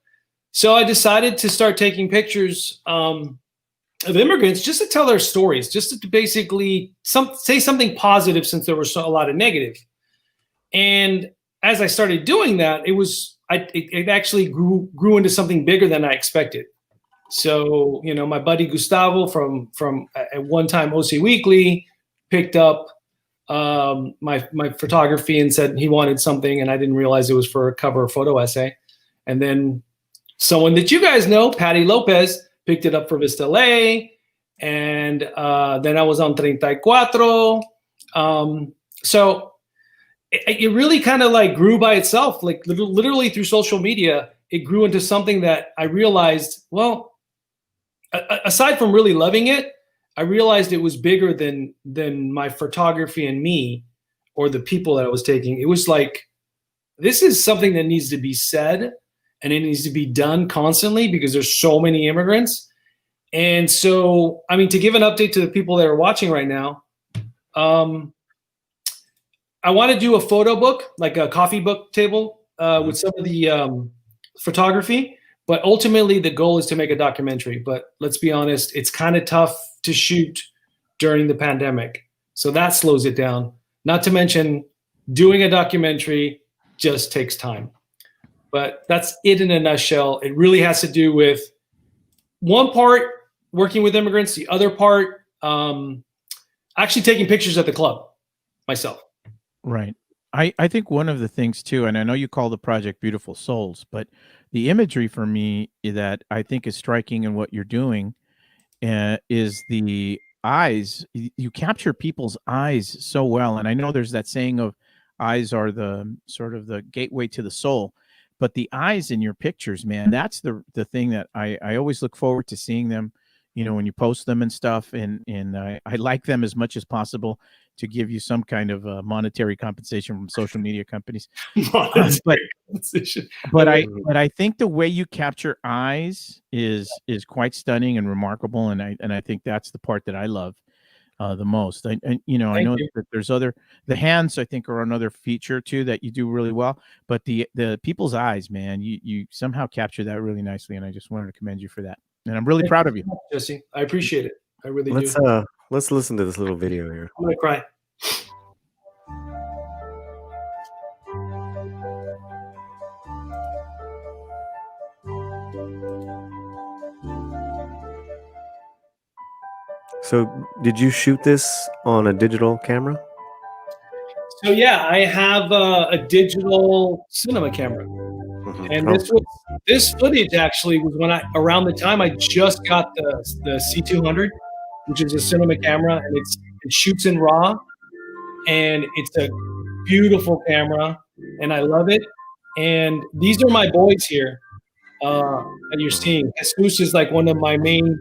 So I decided to start taking pictures of immigrants just to tell their stories, just to basically say something positive, since there was a lot of negative. And as I started doing that, it actually grew into something bigger than I expected. So, my buddy Gustavo from at one time OC Weekly picked up my photography and said he wanted something, and I didn't realize it was for a cover photo essay. And then someone that you guys know, Patty Lopez, picked it up for Vista LA, and then I was on 34. So it really kind of like grew by itself, like literally through social media. It grew into something that I realized, well, aside from really loving it, I realized it was bigger than my photography and me, or the people that I was taking. It was like, this is something that needs to be said, and it needs to be done constantly, because there's so many immigrants. And so, I mean, to give an update to the people that are watching right now, I want to do a photo book, like a coffee book table with some of the photography. But ultimately, the goal is to make a documentary. But let's be honest, it's kind of tough to shoot during the pandemic. So that slows it down. Not to mention, doing a documentary just takes time. But that's it in a nutshell. It really has to do with one part working with immigrants, the other part actually taking pictures at the club myself. Right. I think one of the things too, and I know you call the project Beautiful Souls, but the imagery for me that I think is striking in what you're doing is the eyes. You capture people's eyes so well. And I know there's that saying of eyes are the sort of the gateway to the soul. But the eyes in your pictures, man, that's the thing that I always look forward to seeing them, when you post them and stuff. And I like them as much as possible to give you some kind of monetary compensation from social media companies. But I think the way you capture eyes is quite stunning and remarkable. And I think that's the part that I love the most. I know that there's the hands, I think, are another feature too that you do really well, but the people's eyes, man, you somehow capture that really nicely. And I just wanted to commend you for that. And I'm really proud of you. Jesse, I appreciate it. I really do. Let's listen to this little video here. I'm gonna cry. So did you shoot this on a digital camera? So yeah, I have a digital cinema camera. And this footage actually was around the time I just got the C200, which is a cinema camera, and it shoots in RAW, and it's a beautiful camera, and I love it. And these are my boys here that you're seeing. Jesus is like one of my main.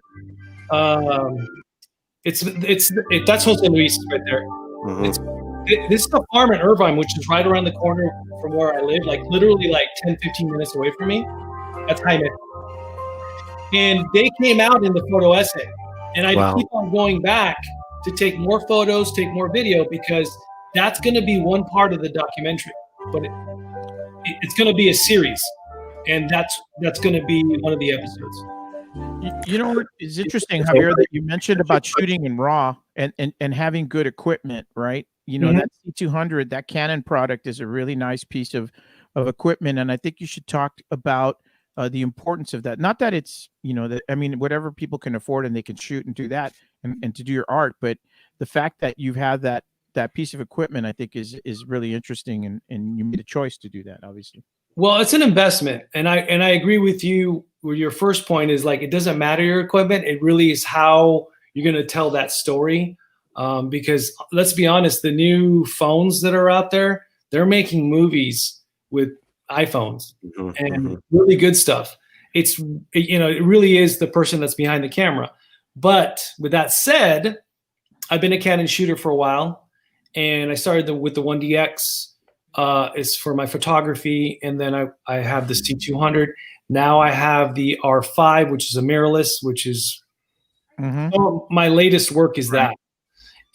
That's Jose Luis right there. This is a farm in Irvine, which is right around the corner from where I live, like literally like 10, 15 minutes away from me. That's Jaime. And they came out in the photo essay. And I keep on going back to take more photos, take more video, because that's going to be one part of the documentary. But it's going to be a series. And that's going to be one of the episodes. You know what is interesting, Javier, that you mentioned about shooting in RAW and having good equipment, right? That C200, that Canon product, is a really nice piece of equipment, and I think you should talk about the importance of that. Not that it's, whatever people can afford and they can shoot and do that and to do your art. But the fact that you've had that piece of equipment, I think is really interesting, and you made a choice to do that, obviously. Well, it's an investment, and I agree with you. Where your first point is like, it doesn't matter your equipment; it really is how you're going to tell that story. Because let's be honest, the new phones that are out there, they're making movies with iPhones and really good stuff. It really is the person that's behind the camera. But with that said, I've been a Canon shooter for a while, and I started with the 1DX. Is for my photography, and then I have the C200. Now I have the R5, which is a mirrorless, which is my latest work is that.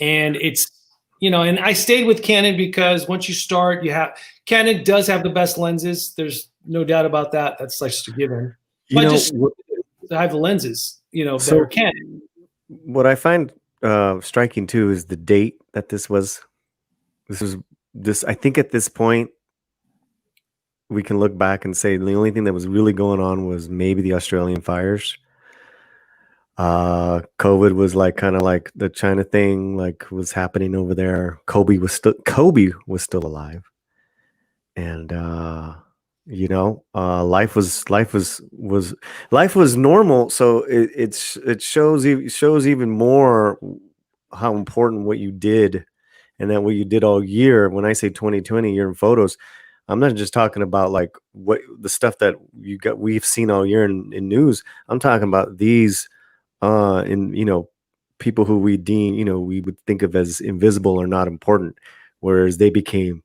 And it's, and I stayed with Canon because once you start, Canon does have the best lenses. There's no doubt about that. That's like just a given. I have the lenses, that are Canon. What I find striking too is the date that this was. I think at this point we can look back and say the only thing that was really going on was maybe the Australian fires. COVID was like kind of like the China thing, like was happening over there. Kobe was still alive, and life was normal. So it shows even more how important what you did. And then what you did all year. When I say 2020 year in photos, I'm not just talking about like what the stuff that we've seen all year in news. I'm talking about these people who we deem, we would think of as invisible or not important, whereas they became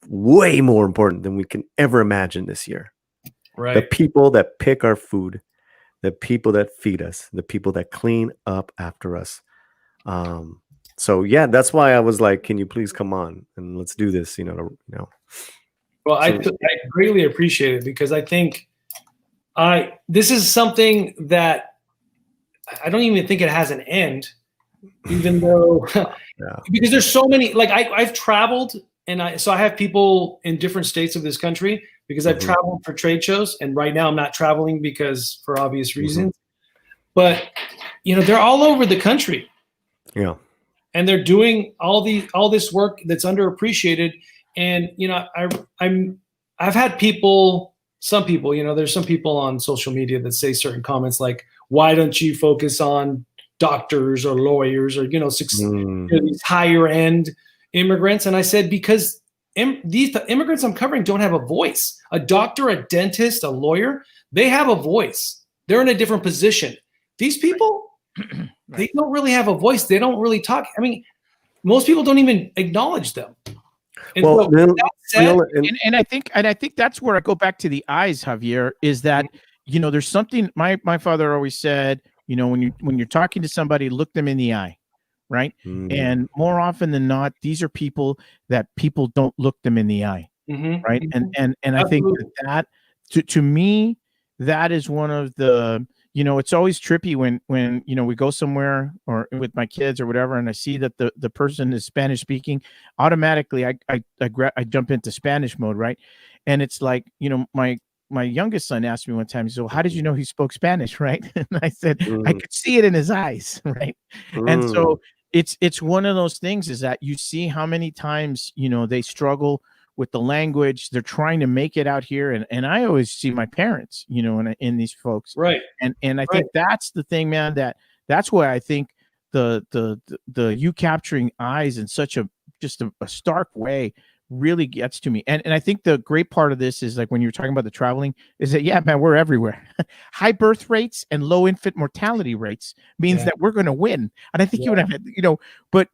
way more important than we can ever imagine this year. Right. The people that pick our food, the people that feed us, the people that clean up after us. So yeah, that's why I was like, "Can you please come on and let's do this?" Well, I greatly appreciate it because I think this is something that I don't even think it has an end, even though because there's so many. Like I've traveled, and so I have people in different states of this country because I've traveled for trade shows, and right now I'm not traveling because for obvious reasons. But they're all over the country. Yeah. And they're doing all this work that's underappreciated. And I've had some people, there's some people on social media that say certain comments like, "Why don't you focus on doctors or lawyers or these higher end immigrants?" And I said, because the immigrants I'm covering don't have a voice. A doctor, a dentist, a lawyer, they have a voice. They're in a different position. These people. They don't really have a voice. They don't really talk. I mean, most people don't even acknowledge them. And I think that's where I go back to the eyes, Javier, is that there's something my father always said, when you're talking to somebody, look them in the eye, right? And more often than not, these are people that people don't look them in the eye, right? And I think that to me, that is one of the it's always trippy when we go somewhere or with my kids or whatever, and I see that the person is Spanish speaking. Automatically, I jump into Spanish mode, right? And it's like my youngest son asked me one time, he said, "Well, how did you know he spoke Spanish?" Right? And I said, "I could see it in his eyes," right? And so it's one of those things is that you see how many times they struggle with the language. They're trying to make it out here. And I always see my parents, in these folks. Right. And I think that's the thing, man, that's why I think the you capturing eyes in such a stark way really gets to me. And I think the great part of this is like when you're talking about the traveling is that, yeah, man, we're everywhere. High birth rates and low infant mortality rates means that we're going to win. And I think you would have,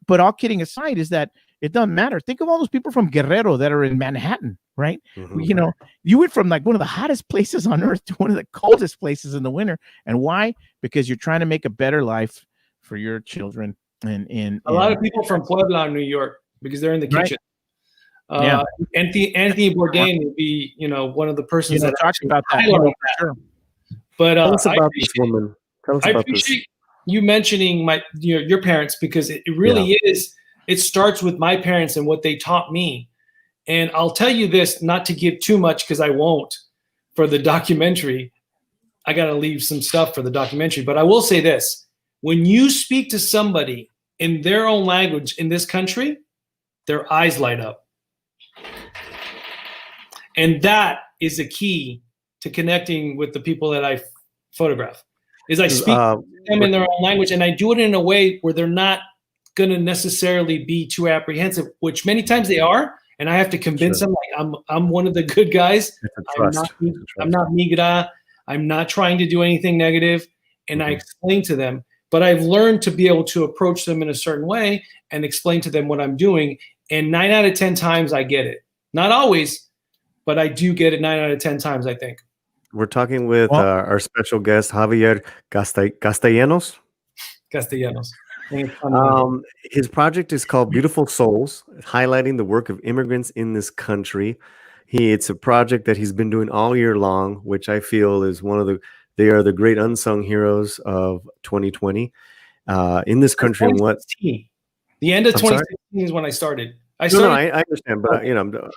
but all kidding aside is that it doesn't matter. Think of all those people from Guerrero that are in Manhattan, right? You went from like one of the hottest places on earth to one of the coldest places in the winter. And why? Because you're trying to make a better life for your children. And a lot of people from Puebla, New York, because they're in the kitchen. Anthony Bourdain would be, one of the persons that talks about that. Sure. But tell us about this woman. I appreciate you mentioning your parents because it really is. It starts with my parents and what they taught me. And I'll tell you this, not to give too much because I won't for the documentary. I got to leave some stuff for the documentary, but I will say this. when you speak to somebody in their own language in this country, their eyes light up. And that is the key to connecting with the people that I photograph. Is I speak to them in their own language, and I do it in a way where they're not going to necessarily be too apprehensive, which many times they are, and I have to convince them like I'm one of the good guys. I'm not migra. I'm not trying to do anything negative, and I explain to them. But I've learned to be able to approach them in a certain way and explain to them what I'm doing. And 9 out of 10 times I get it. Not always, but I do get it 9 out of 10 times, I think. We're talking with our special guest, Javier Castellanos. Castellanos. His project is called Beautiful Souls, highlighting the work of immigrants in this country. It's a project that he's been doing all year long, which I feel is they are the great unsung heroes of 2020 in this country. And what the end of 2016 is when I started. I understand, but you know,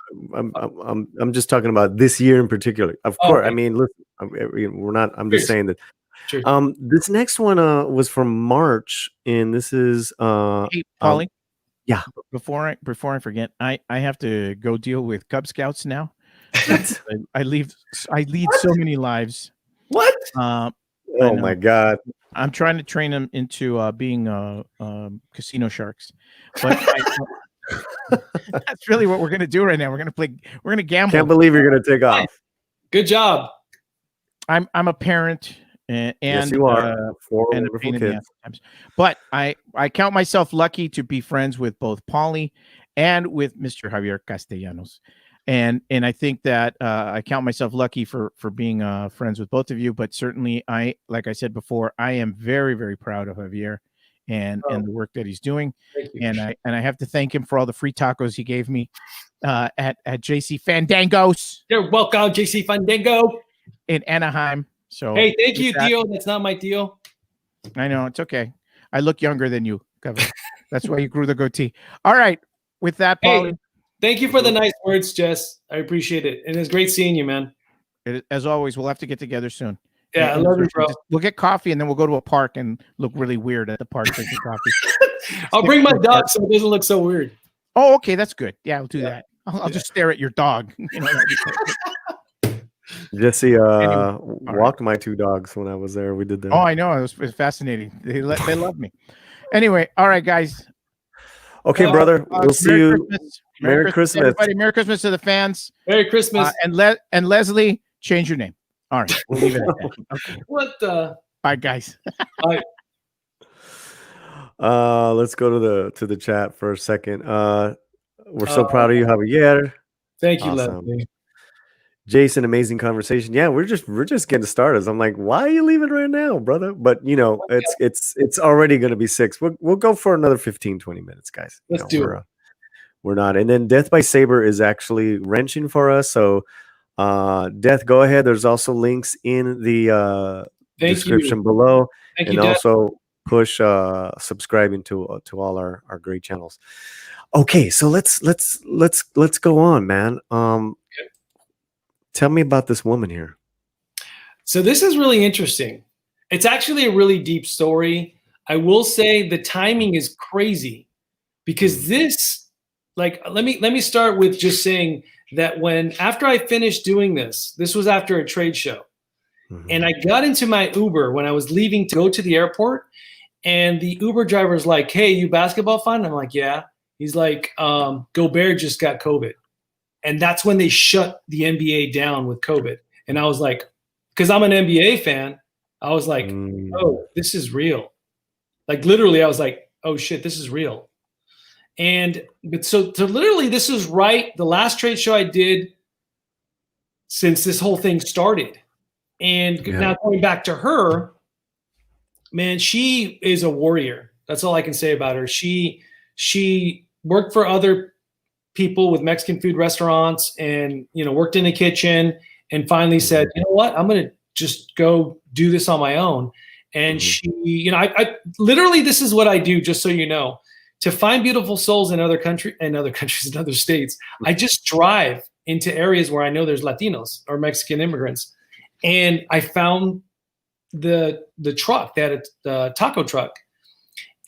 I'm just talking about this year in particular. Of course, okay. I mean, listen, we're not. I'm just saying that. Sure. This next one was from March, and this is hey, Paulie. Yeah. Before I forget, I have to go deal with Cub Scouts now. I lead so many lives. What? Oh my God! I'm trying to train them into being casino sharks, but that's really what we're gonna do right now. We're gonna gamble. Can't believe you're gonna take off. Good job. I'm a parent. And yes, you are. And a pain in the ass sometimes. But I count myself lucky to be friends with both Paulie and with Mr. Javier Castellanos, and I think that I count myself lucky for being friends with both of you. But certainly, like I said before, I am very, very proud of Javier and the work that he's doing. And I have to thank him for all the free tacos he gave me at JC Fandangos. You're welcome, JC Fandango in Anaheim. So hey, thank you, Tio. That's not my Tio. I know, it's okay. I look younger than you, Kevin. That's why you grew the goatee. All right. With that, Paulie. Hey, thank you for the nice words, Jess. I appreciate it. And it's great seeing you, man. As always, we'll have to get together soon. Yeah, I love you, bro. We'll get coffee and then we'll go to a park and look really weird at the park drinking coffee. I'll bring my dog so it doesn't look so weird. Oh, okay. That's good. Yeah, I'll do that. I'll just stare at your dog. You know, Jesse walked my 2 dogs when I was there. We did that. Oh, I know. It was fascinating. They love me. Anyway, all right, guys. Okay, brother. We'll see you. Merry Christmas, everybody. Merry Christmas to the fans. Merry Christmas. And Leslie, change your name. All right, we'll leave it at that. Okay. What the? Bye, guys. Bye. Let's go to the chat for a second. We're so proud of you, Javier. Thank you, awesome. Leslie. Jason, amazing conversation. Yeah, we're just getting started. I'm like, why are you leaving right now, brother? But you know, it's already going to be 6. We'll go for another 15, 20 minutes, guys. Let's do it. We're not. And then Death by Saber is actually wrenching for us. So Death, go ahead. There's also links in the description below. Thank and you, also push subscribing to all our great channels. Okay, so let's go on, man. Tell me about this woman here. So this is really interesting. It's actually a really deep story. I will say the timing is crazy because this, like, let me start with just saying that after I finished doing this was after a trade show. Mm-hmm. And I got into my Uber when I was leaving to go to the airport, and the Uber driver's like, "Hey, you basketball fan?" I'm like, "Yeah." He's like, "Gobert just got COVID." And that's when they shut the NBA down with COVID. And I was like, because I'm an NBA fan, I was like, oh, this is real. Like literally, I was like, oh shit, this is real. But literally, this is right. The last trade show I did since this whole thing started. And now going back to her, man, she is a warrior. That's all I can say about her. She worked for other people with Mexican food restaurants and, you know, worked in the kitchen and finally said, you know what, I'm going to just go do this on my own. And she, you know, I literally, this is what I do, just so you know, to find beautiful souls in other countries and other states. I just drive into areas where I know there's Latinos or Mexican immigrants. And I found the truck. They had a taco truck,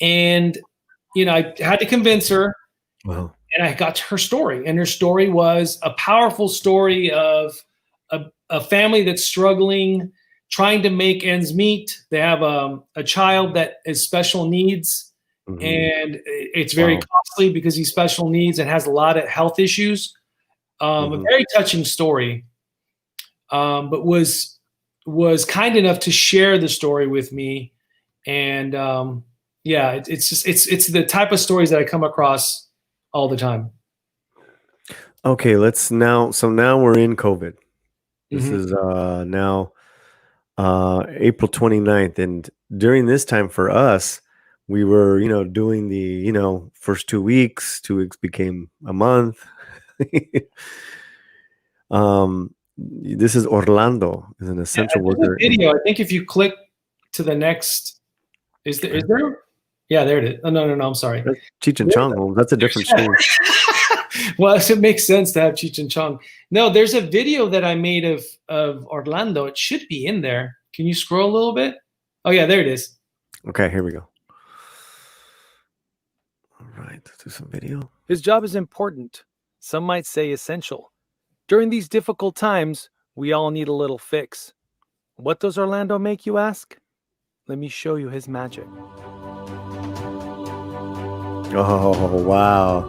and I had to convince her. Wow. And I got her story, and her story was a powerful story of a family that's struggling, trying to make ends meet. They have a child that is special needs, and it's very costly because he's special needs and has a lot of health issues. A very touching story, but was kind enough to share the story with me. And it's the type of stories that I come across all the time. Okay, so now we're in COVID. This is now April 29th. And during this time for us, we were, doing the, first 2 weeks, 2 weeks became a month. This is Orlando, is an essential worker. Video. I think if you click to the next, is there? Yeah, there it is. Oh, no, I'm sorry. That's Cheech and Chong. That's a different screen. Well, it makes sense to have Cheech and Chong. No, there's a video that I made of Orlando. It should be in there. Can you scroll a little bit? Oh, yeah, there it is. Okay, here we go. All right, let's do some video. His job is important. Some might say essential. During these difficult times, we all need a little fix. What does Orlando make, you ask? Let me show you his magic. Oh, wow.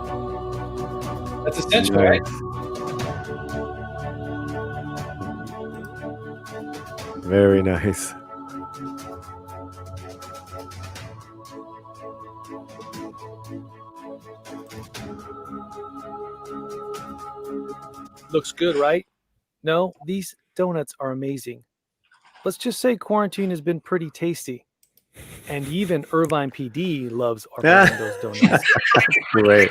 That's essential, right? Very nice. Looks good, right? No, these donuts are amazing. Let's just say quarantine has been pretty tasty. And even Irvine PD loves Orlando's donuts. Great.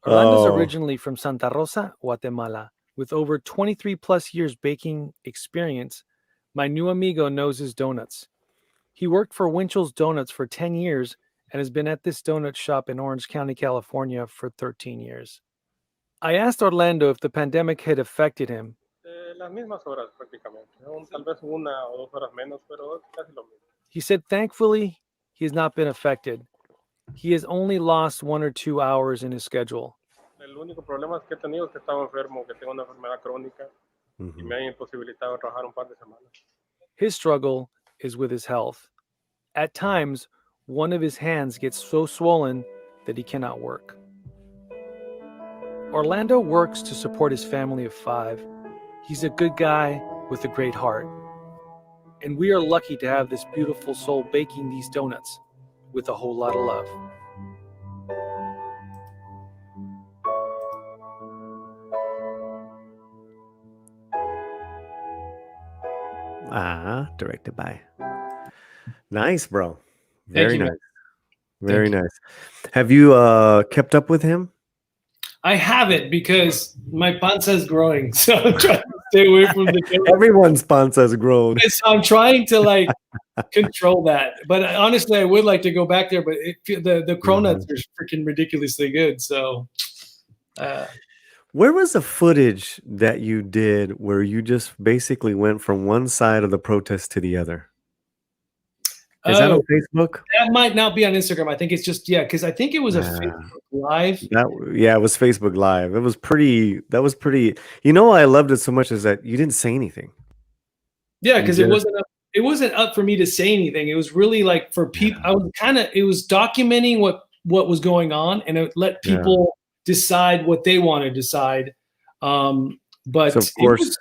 Orlando's originally from Santa Rosa, Guatemala. With over 23 plus years baking experience, my new amigo knows his donuts. He worked for Winchell's Donuts for 10 years and has been at this donut shop in Orange County, California for 13 years. I asked Orlando if the pandemic had affected him. He said thankfully, he has not been affected. He has only lost 1 or 2 hours in his schedule. His struggle is with his health. At times, one of his hands gets so swollen that he cannot work. Orlando works to support his family of 5. He's a good guy with a great heart. And we are lucky to have this beautiful soul baking these donuts with a whole lot of love. Directed by. Nice, bro. Very nice. Very nice. Have you kept up with him? I haven't because my panza is growing, so I'm trying to stay away from the camera. Everyone's panza has grown. So I'm trying to control that. But honestly, I would like to go back there. But the cronuts are freaking ridiculously good. So, where was the footage that you did where you just basically went from one side of the protest to the other? Is that on Facebook? That might not be on Instagram. I think it's just because I think it was a Facebook Live. It was Facebook Live. It was pretty. That was pretty. You know why I loved it so much is that you didn't say anything. Yeah, because it wasn't up for me to say anything. It was really for people. I was it was documenting what was going on, and it let people decide what they want to decide. But so of course,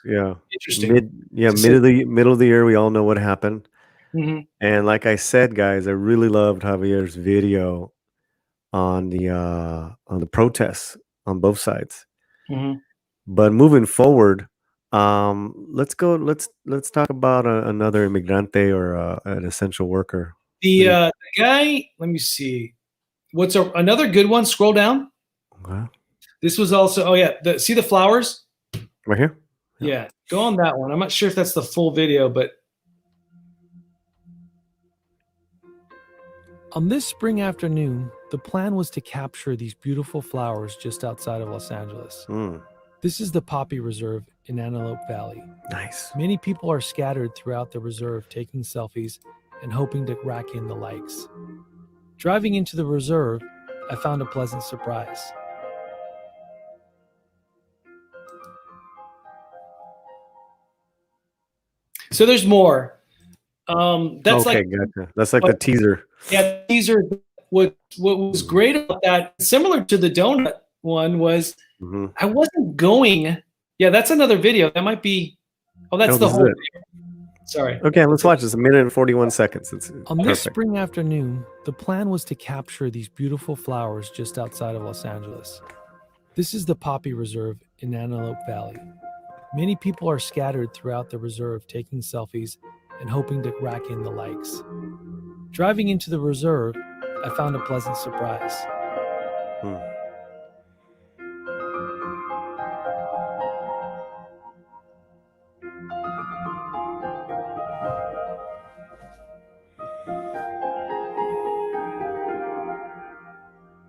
interesting. Middle of the year, we all know what happened. Mm-hmm. And like I said, guys, I really loved Javier's video on the protests on both sides. Mm-hmm. But moving forward, let's talk about another inmigrante or an essential worker. The guy, let me see. What's another good one? Scroll down. Okay. This was also see the flowers right here. Yeah, go on that one. I'm not sure if that's the full video, but. On this spring afternoon, the plan was to capture these beautiful flowers just outside of Los Angeles. This is the Poppy Reserve in Antelope Valley. Nice. Many people are scattered throughout the reserve taking selfies and hoping to rack in the likes. Driving into the reserve, I found a pleasant surprise. So there's more. That's okay, like gotcha. That's like the teaser. Yeah, teaser. What was great about that, similar to the donut one, was I wasn't going. Yeah, that's another video. That might be. Oh, that's the whole video. Sorry. Okay, let's watch this. 1 minute and 41 seconds. It's On this spring afternoon, the plan was to capture these beautiful flowers just outside of Los Angeles. This is the Poppy Reserve in Antelope Valley. Many people are scattered throughout the reserve taking selfies and hoping to rack in the likes. Driving into the reserve, I found a pleasant surprise.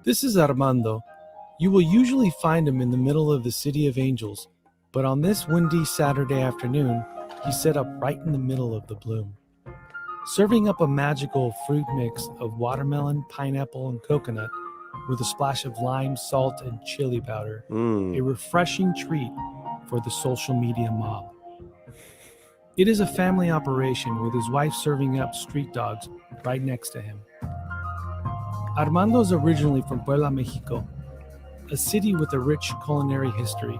This is Armando. You will usually find him in the middle of the City of Angels, but on this windy Saturday afternoon, he set up right in the middle of the bloom. Serving up a magical fruit mix of watermelon, pineapple, and coconut with a splash of lime, salt, and chili powder. A refreshing treat for the social media mob. It is a family operation with his wife serving up street dogs right next to him. Armando is originally from Puebla, Mexico, a city with a rich culinary history.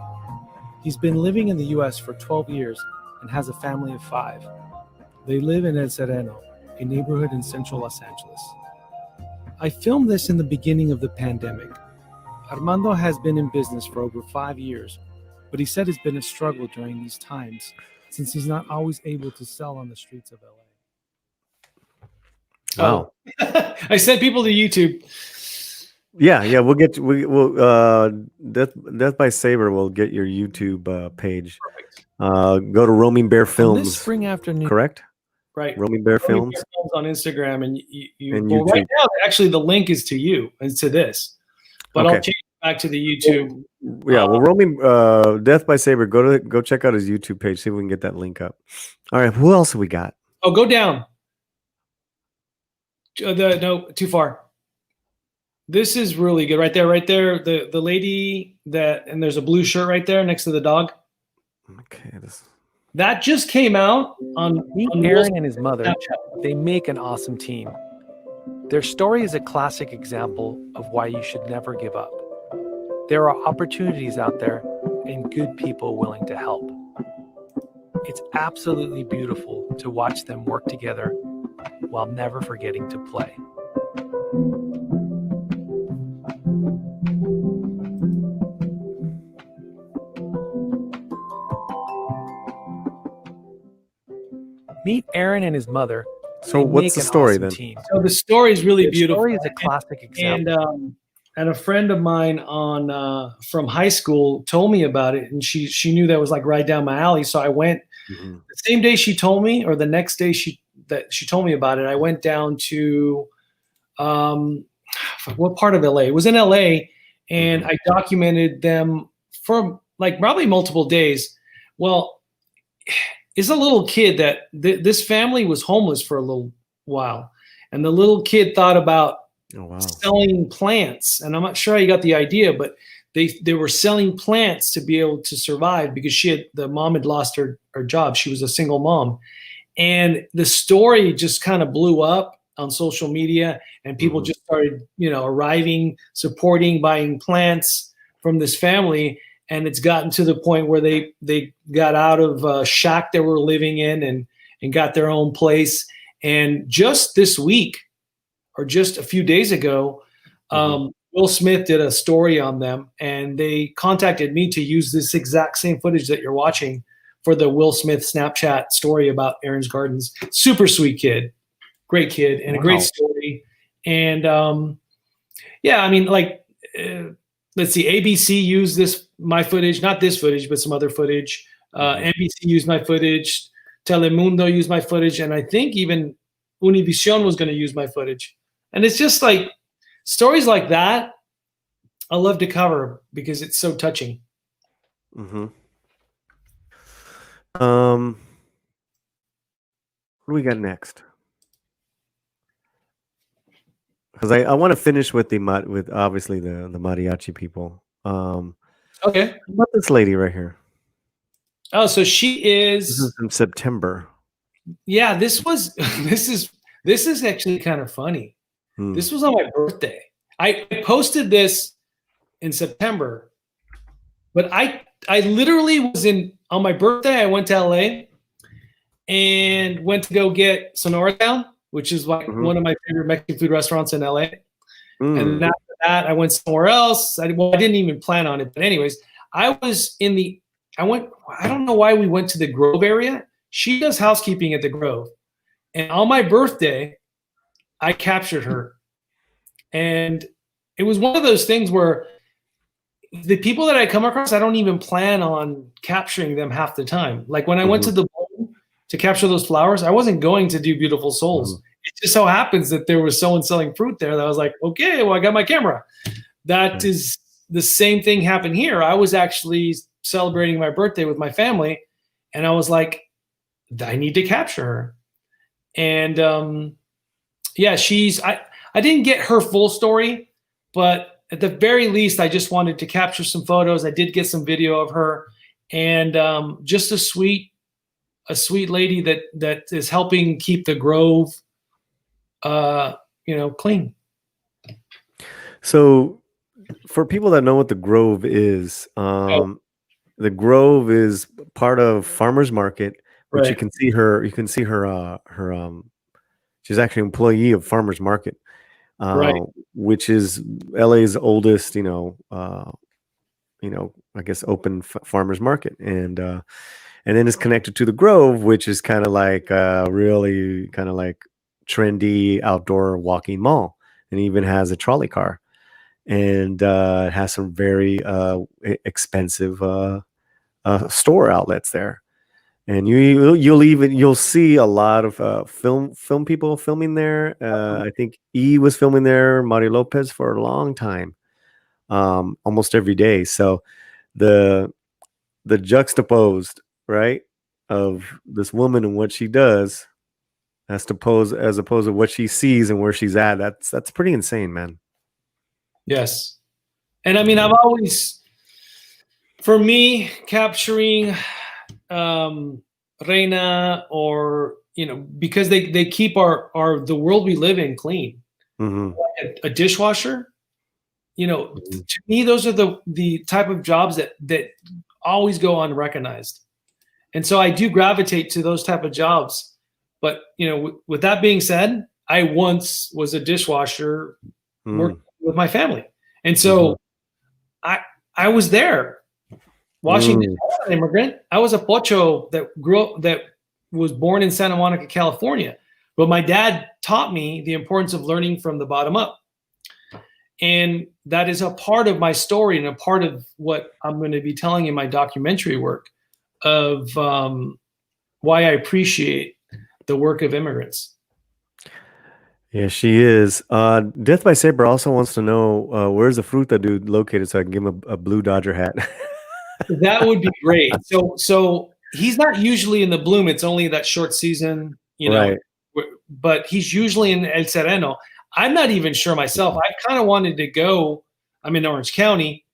He's been living in the U.S. for 12 years and has a family of 5. They live in El Sereno, a neighborhood in central Los Angeles. I filmed this in the beginning of the pandemic. Armando has been in business for over 5 years, but he said it's been a struggle during these times since he's not always able to sell on the streets of LA. Wow. I sent people to YouTube. Yeah, we'll Death by Saber will get your YouTube page. Go to Roaming Bear Films. On this spring afternoon, correct? Right. Roaming Bear Films on Instagram, and you and well, YouTube. right now actually the link is to you and to this. But I'll change it back to the YouTube. Yeah, well, Roaming Death by Saber, go check out his YouTube page, see if we can get that link up. All right, who else have we got? Oh, go down. No, too far. This is really good. Right there. The lady and there's a blue shirt right there next to the dog. Okay. That just came out on Aaron and his mother. They make an awesome team. Their story is a classic example of why you should never give up. There are opportunities out there and good people willing to help. It's absolutely beautiful to watch them work together while never forgetting to play. Meet Aaron and his mother. So what's the story then? So the story is really beautiful. The story is a classic example. And a friend of mine from high school told me about it, and she knew that was like right down my alley. So I went the same day she told me, or the next day she told me about it. I went down to what part of LA? It was in LA, and I documented them for like probably multiple days. Well, it's a little kid that this family was homeless for a little while, and the little kid thought about selling plants, and I'm not sure how he got the idea, but they were selling plants to be able to survive because the mom had lost her job. She was a single mom, and the story just kind of blew up on social media, and people just started, arriving, supporting, buying plants from this family. And it's gotten to the point where they got out of a shack they were living in and got their own place. And just this week, or just a few days ago, Will Smith did a story on them, and they contacted me to use this exact same footage that you're watching for the Will Smith Snapchat story about Aaron's Gardens. Super sweet kid, great kid, and a great story. And let's see, ABC used my footage, not this footage, but some other footage. NBC used my footage. Telemundo used my footage. And I think even Univision was going to use my footage. And it's just like stories like that I love to cover because it's so touching. Mm-hmm. What do we got next? Because I want to finish with with obviously the mariachi people. Okay. What about this lady right here? Oh, so she This is is. in September. Yeah, this was. This is actually kind of funny. This was on my birthday. I posted this in September, but I literally was on my birthday. I went to LA and went to go get Sonora Town, which is like one of my favorite Mexican food restaurants in LA. And then after that, I went somewhere else. I didn't even plan on it, but anyways, I don't know why we went to the Grove area. She does housekeeping at the Grove, and on my birthday, I captured her. And it was one of those things where the people that I come across, I don't even plan on capturing them half the time. Like when I went to the Bloom to capture those flowers, I wasn't going to do Beautiful Souls. It just so happens that there was someone selling fruit there that I was like, okay, well, I got my camera. That is the same thing happened here. I was actually celebrating my birthday with my family, and I was like, I need to capture her. And yeah, I didn't get her full story, but at the very least, I just wanted to capture some photos. I did get some video of her, and just a sweet lady that is helping keep the Grove, clean. So, for people that know what the Grove is, the Grove is part of Farmers Market, which you can see her. You can see her. She's actually an employee of Farmers Market. Which is LA's oldest, I guess open farmers market, and then it's connected to the Grove, which is kind of like really kind of like trendy outdoor walking mall, and even has a trolley car, and it has some very expensive store outlets there. And you'll see a lot of film people filming there. I think E was filming there, Mario Lopez, for a long time, almost every day. So the juxtaposed, right, of this woman and what she does, as opposed to what she sees and where she's at. That's pretty insane, man. Yes, and I mean, I've always, for me, capturing Reina, or because they keep our the world we live in clean. Like a dishwasher, to me, those are the type of jobs that always go unrecognized, and so I do gravitate to those type of jobs. But with that being said, I once was a dishwasher working with my family, and so I was there watching. I was an immigrant. I was a pocho that was born in Santa Monica, California. But my dad taught me the importance of learning from the bottom up. And that is a part of my story and a part of what I'm going to be telling in my documentary work of why I appreciate the work of immigrants. Yeah, she is. Death by Saber also wants to know where's the Fruta dude located, so I can give him a blue Dodger hat. That would be great. So he's not usually in the Bloom. It's only that short season, Right. But he's usually in El Sereno. I'm not even sure myself. I kind of wanted to go. I'm in Orange County,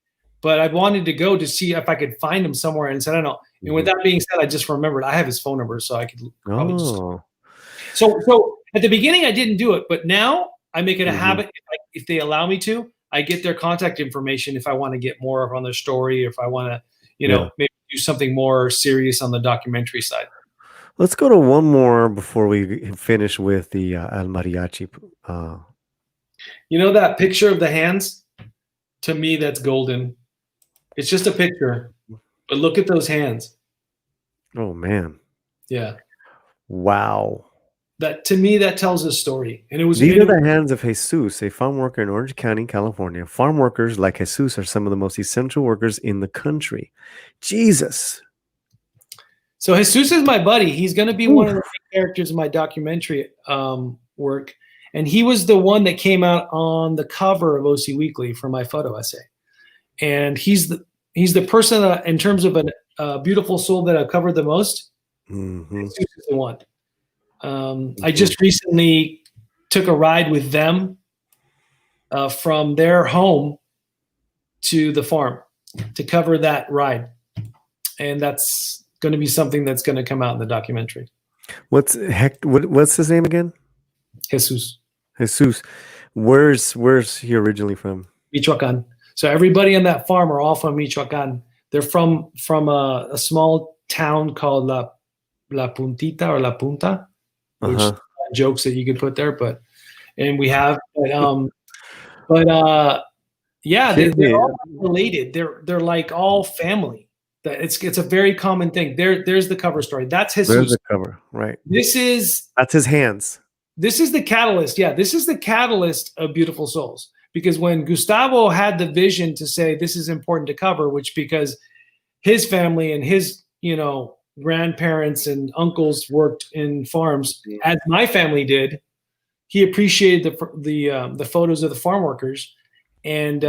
but I wanted to go to see if I could find him somewhere in Sereno. And with that being said, I just remembered I have his phone number, so I could probably just. So at the beginning, I didn't do it, but now I make it a habit. If they allow me to, I get their contact information if I want to get more on their story, if I want to, maybe do something more serious on the documentary side. Let's go to one more before we finish with the El Mariachi. That picture of the hands? To me, that's golden. It's just a picture, but look at those hands. Oh, man. Yeah. Wow. To me, that tells a story. And These are the hands of Jesus, a farm worker in Orange County, California. Farm workers like Jesus are some of the most essential workers in the country. Jesus. So Jesus is my buddy. He's going to be one of the characters in my documentary work. And he was the one that came out on the cover of OC Weekly for my photo essay. And he's he's the person in terms of a beautiful soul that I've covered the most. Jesus is the one. I just recently took a ride with them from their home to the farm to cover that ride, and that's going to be something that's going to come out in the documentary. What's his name again? Jesus. Where's he originally from? Michoacan. So everybody on that farm are all from Michoacan. They're from a small town called La Puntita or La Punta, which jokes that you could put there, but yeah, they're all related. They're like all family. It's a very common thing. There's the cover story. That's Jesus. There's the cover, right? That's his hands. This is the catalyst. Yeah, this is the catalyst of Beautiful Souls. Because when Gustavo had the vision to say this is important to cover, which because his family and his grandparents and uncles worked in farms, as my family did, he appreciated the photos of the farm workers, and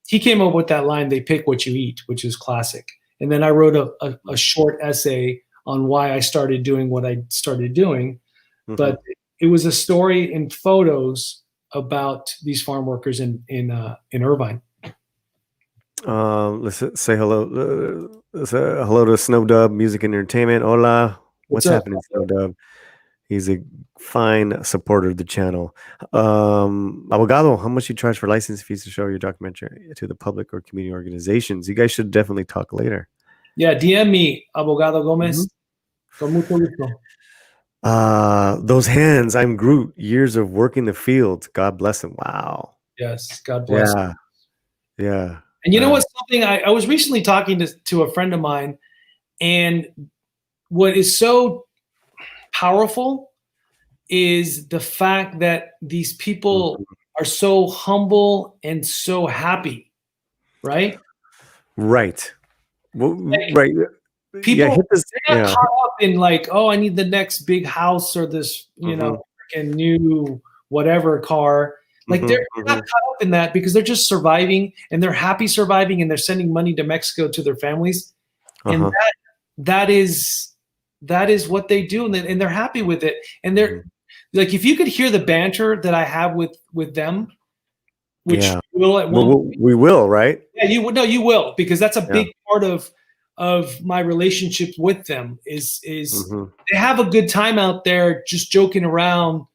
he came up with that line, "They pick what you eat," which is classic. And then I wrote a short essay on why I started doing what I started doing, but it was a story in photos about these farm workers in Irvine. Let's say hello. Hello to Snow Dub Music and Entertainment. Hola, what's happening, Snow Dub? He's a fine supporter of the channel. Abogado, how much you charge for license fees to show your documentary to the public or community organizations? You guys should definitely talk later. Yeah, DM me, Abogado Gomez. Con mucho gusto. Those hands, I'm Groot. Years of working the field. God bless him. Wow. Yes, God bless him. Yeah. And you know what's something I was recently talking to a friend of mine, and what is so powerful is the fact that these people are so humble and so happy, right? Right. Well, right. People they're not caught up in like, oh, I need the next big house or this, freaking new whatever car. Like they're not caught up in that because they're just surviving and they're happy surviving and they're sending money to Mexico to their families. And that is what they do, and they're happy with it. And they're like, if you could hear the banter that I have with them, which we will, right? Yeah, you will, because that's a big part of my relationship with them is they have a good time out there just joking around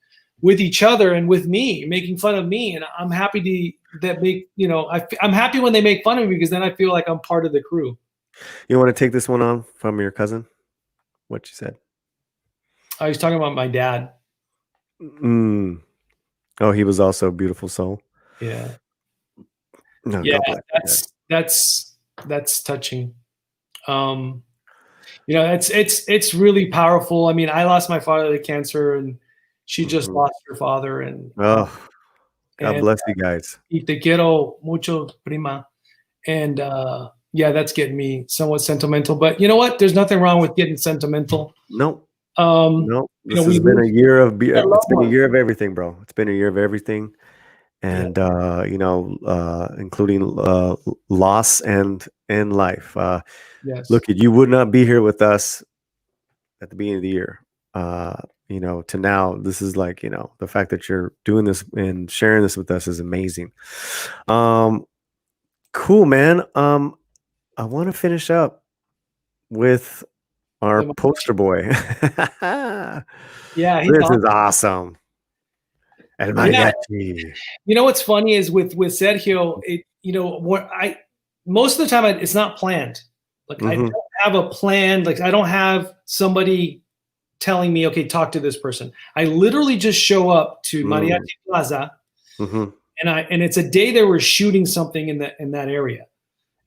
with each other and with me, making fun of me, and I'm happy I'm happy when they make fun of me because then I feel like I'm part of the crew. You want to take this one on from your cousin? What you said? I was talking about my dad. Oh, he was also a beautiful soul. Yeah. No, yeah, that's touching. It's really powerful. I mean, I lost my father to cancer, and she just lost her father. And God bless you guys. Y te quiero mucho, prima. And that's getting me somewhat sentimental. But you know what? There's nothing wrong with getting sentimental. No. This has been a year of it's been a year of everything, bro. It's been a year of everything. And including loss and life. Look, you would not be here with us at the beginning of the year. To now, this is like, the fact that you're doing this and sharing this with us is amazing. Cool, man. I want to finish up with our poster boy. Yeah, this is awesome. El mariachi. You know what's funny is with Sergio, most of the time it's not planned. Like I don't have a plan. Like I don't have somebody telling me, okay, talk to this person. I literally just show up to Mariachi Plaza, and it's a day they were shooting something in that area,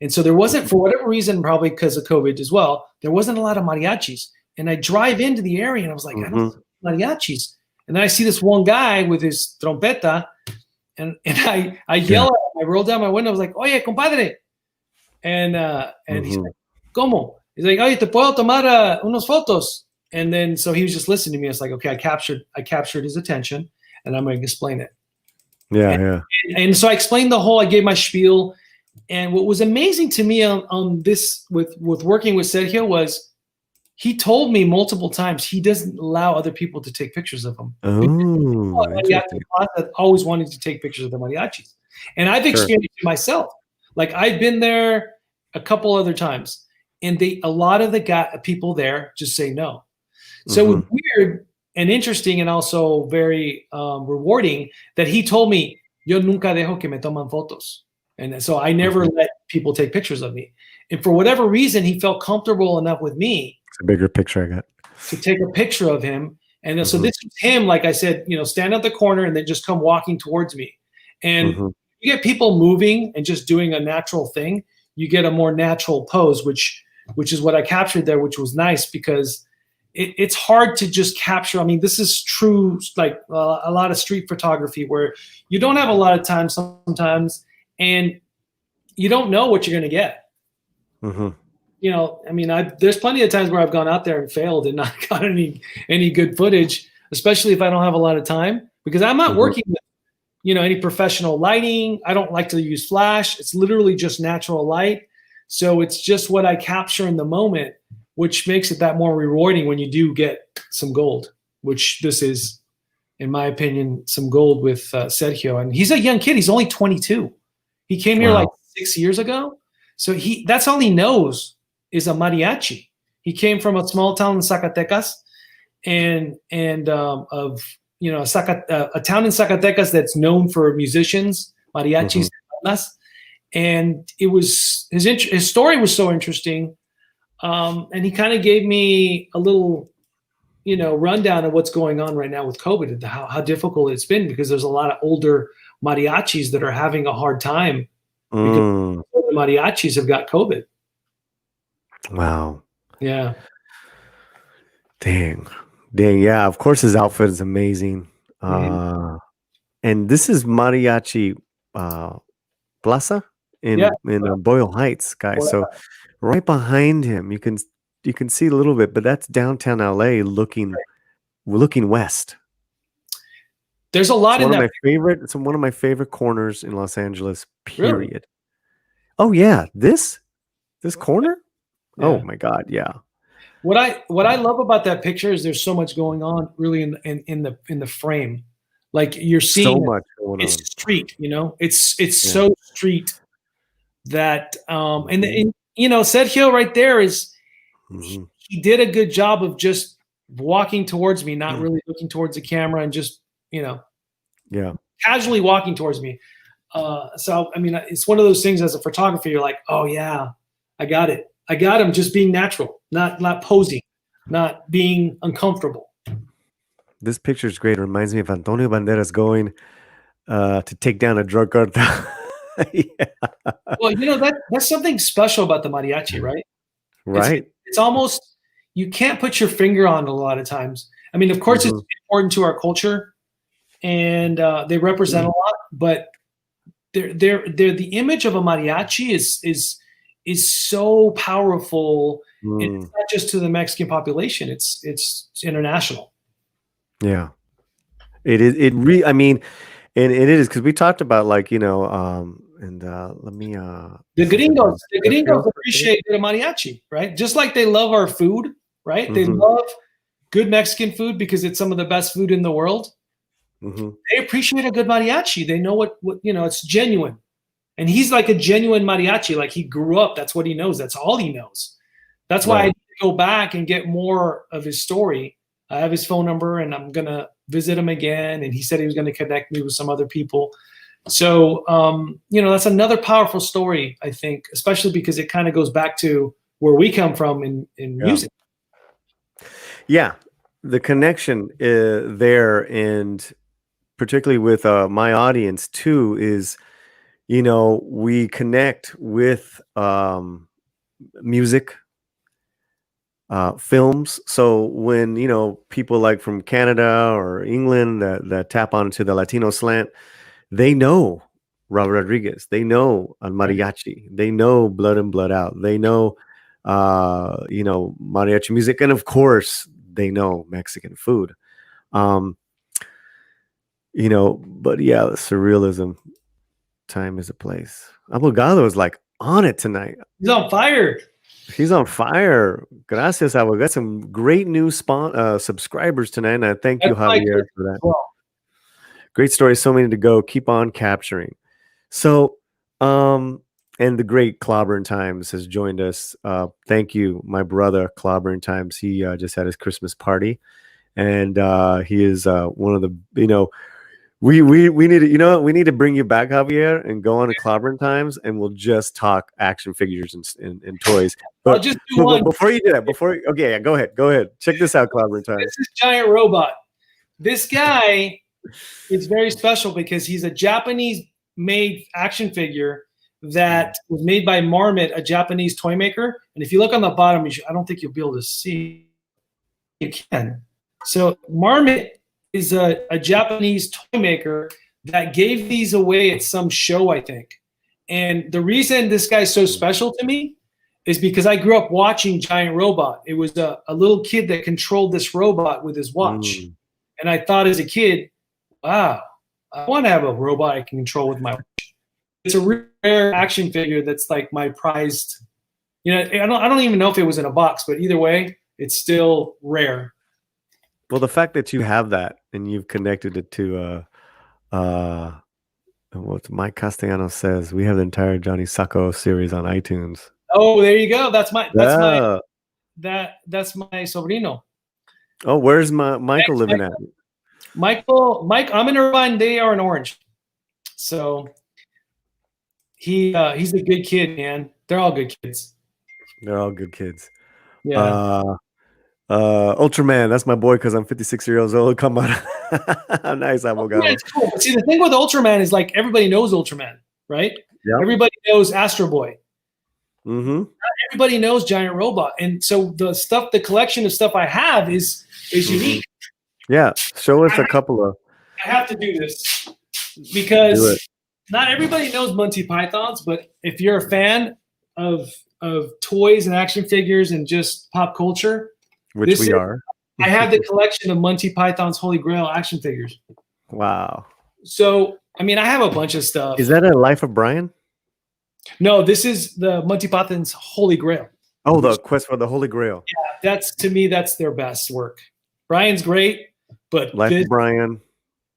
and so there wasn't, for whatever reason, probably because of COVID as well, there wasn't a lot of mariachis. And I drive into the area and I was like, I don't see mariachis. And then I see this one guy with his trompeta, and I yell at him. I roll down my window. I was like, oye, compadre. And he's like, ¿cómo? He's like, oye, te puedo tomar unos fotos. And then, so he was just listening to me. It's like, okay, I captured his attention, and I'm going to explain it. Yeah. And so I explained I gave my spiel, And what was amazing to me on this with working with Sergio was he told me multiple times he doesn't allow other people to take pictures of him. Oh, interesting. Always wanted to take pictures of the mariachis. And I've experienced it myself. Like I've been there a couple other times, and a lot of the people there just say no. So it was weird and interesting, and also very rewarding that he told me, "Yo nunca dejo que me toman fotos," and so I never let people take pictures of me. And for whatever reason, he felt comfortable enough with me. It's a bigger picture I got to take a picture of him. And so this is him, like I said, stand at the corner and then just come walking towards me. And you get people moving and just doing a natural thing, you get a more natural pose, which is what I captured there, which was nice because it's hard to just capture. I mean, this is true, like a lot of street photography where you don't have a lot of time sometimes and you don't know what you're going to get. I mean, there's plenty of times where I've gone out there and failed and not got any good footage, especially if I don't have a lot of time, because I'm not working with, any professional lighting. I don't like to use flash. It's literally just natural light. So it's just what I capture in the moment, which makes it that more rewarding when you do get some gold, which this is, in my opinion, some gold with Sergio. And he's a young kid. He's only 22. He came here like 6 years ago. So that's all he knows is a mariachi. He came from a small town in Zacatecas, and a town in Zacatecas that's known for musicians, mariachis, and it was his story was so interesting, and he kind of gave me a little, rundown of what's going on right now with COVID and how difficult it's been because there's a lot of older mariachis that are having a hard time because the mariachis have got COVID. Wow. Yeah. Dang. Yeah. Of course, his outfit is amazing. And this is Mariachi Plaza in Boyle Heights, guys. So right behind him, you can see a little bit, but that's downtown LA looking west. There's a lot in that. It's one of my favorite corners in Los Angeles. Period. Really? Oh yeah, this corner. Yeah. Oh my God, yeah. What I love about that picture is there's so much going on really in the frame. Like you're seeing so much going on. Street, it's so street that and Sergio right there is he did a good job of just walking towards me, not really looking towards the camera and just casually walking towards me. So I mean, it's one of those things as a photographer, you're like, oh yeah, I got it. I got him just being natural, not posing, not being uncomfortable. This picture is great. It reminds me of Antonio Banderas going to take down a drug cartel. Well, that's something special about the mariachi, right? Right. It's almost, you can't put your finger on it a lot of times. I mean, of course, it's important to our culture, and they represent a lot, but they're the image of a mariachi is so powerful. And it's not just to the Mexican population; it's international. Yeah, it is. It really. I mean, and it is because we talked about let me. The gringos appreciate the mariachi, right? Just like they love our food, right? They love good Mexican food because it's some of the best food in the world. They appreciate a good mariachi. They know what it's genuine. And he's like a genuine mariachi. Like he grew up. That's what he knows. That's all he knows. That's why I need to go back and get more of his story. I have his phone number and I'm going to visit him again. And he said he was going to connect me with some other people. So, that's another powerful story, I think, especially because it kind of goes back to where we come from in music. Yeah. The connection there, and particularly with my audience too, is, we connect with music, films. So when, people like from Canada or England that tap onto the Latino slant, they know Robert Rodriguez, they know Al Mariachi, they know Blood In, Blood Out, they know, mariachi music. And of course they know Mexican food. But yeah, surrealism. time is a place. Abogado is like on it tonight. He's on fire. He's on fire. Gracias, Abogado. Got some great new subscribers tonight, and I thank you, Javier, for that. Well. Great story. So many to go. Keep on capturing. So, and the great Clobbering Times has joined us. Thank you, my brother, Clobbering Times. He just had his Christmas party, and he is one of the, we need to, we need to bring you back, Javier, and go on to Clobbering Times, and we'll just talk action figures and toys. But I'll just do one. Before you do that, okay, yeah, go ahead. Check this out, Clobbering Times. This is Giant Robot. This guy is very special because he's a Japanese-made action figure that was made by Marmot, a Japanese toy maker. And if you look on the bottom, I don't think you'll be able to see. You can. So Marmot is a Japanese toy maker that gave these away at some show, I think. And the reason this guy's so special to me is because I grew up watching Giant Robot. It was a little kid that controlled this robot with his watch. And I thought as a kid, wow, I want to have a robot I can control with my watch. It's a rare action figure that's like my prized. I don't even know if it was in a box, but either way, it's still rare. Well, the fact that you have that and you've connected it to what Mike Castellanos says, we have the entire Johnny Sacco series on iTunes. Oh, there you go. That's my sobrino. Oh, where's Michael living at? Mike, I'm in Irvine. They are in Orange. So he's a good kid, man. They're all good kids. They're all good kids. Yeah. Ultraman, that's my boy because I'm 56 years old. Come on. Nice, Abogado. Yeah, it's cool. See, the thing with Ultraman is like everybody knows Ultraman, right? Yeah. Everybody knows Astro Boy. Mm-hmm. Not everybody knows Giant Robot. And so the collection of stuff I have is unique. Yeah, show us a couple of. I have to do this because not everybody knows Monty Pythons, but if you're a fan of toys and action figures and just pop culture, which we are, I have the collection of Monty Python's Holy Grail action figures. Wow. So, I mean, I have a bunch of stuff. Is that a Life of Brian? No, this is the Monty Python's Holy Grail. Oh, the Quest for the Holy Grail. Yeah, to me, that's their best work. Brian's great. But Life of Brian.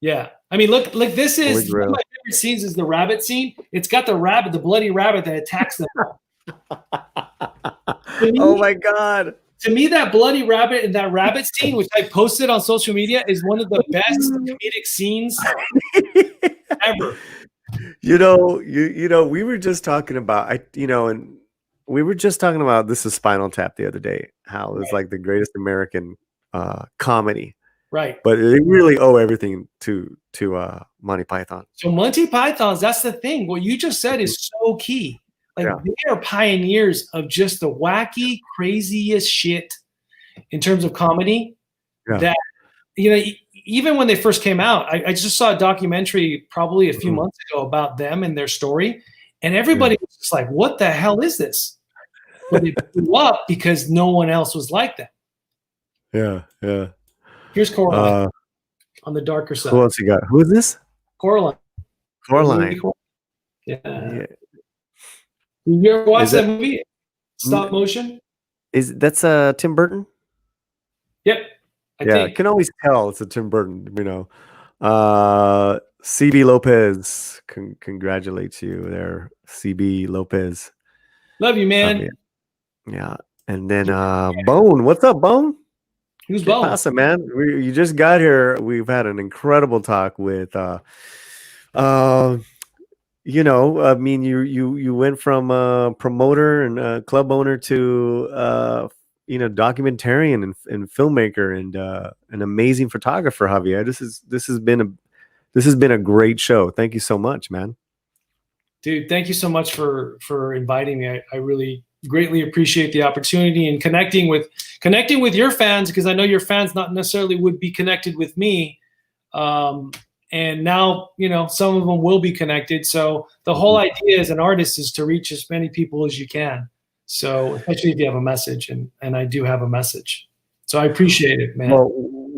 Yeah. I mean, look, this is one of my favorite scenes is the rabbit scene. It's got the bloody rabbit that attacks them. Oh my God. To me, that bloody rabbit and that rabbit scene, which I posted on social media, is one of the best comedic scenes ever. We were just talking about This Is Spinal Tap the other day, how it's like the greatest American comedy. Right. But they really owe everything to Monty Python. So Monty Python's, that's the thing. What you just said is so key. Like they are pioneers of just the wacky, craziest shit in terms of comedy. Yeah. That, even when they first came out, I just saw a documentary probably a few months ago about them and their story. And everybody was just like, what the hell is this? But they blew up because no one else was like that. Yeah, yeah. Here's Coraline on the darker side. Who else you got? Who is this? Coraline. Yeah. You ever watch that movie? Stop motion? That's Tim Burton? Yep. I think. Can always tell it's a Tim Burton, CB Lopez congratulates you there, CB Lopez. Love you, man. Yeah. And then Bone. What's up, Bone? Who's Bone? Awesome, man. You just got here. We've had an incredible talk with you went from promoter and club owner to documentarian and filmmaker and an amazing photographer, Javier. This has been a great show. Thank you so much, man. Dude, thank you so much for inviting me. I really greatly appreciate the opportunity and connecting with your fans, because I know your fans not necessarily would be connected with me. And now, some of them will be connected. So the whole idea as an artist is to reach as many people as you can. So especially if you have a message, and I do have a message. So I appreciate it, man. Well,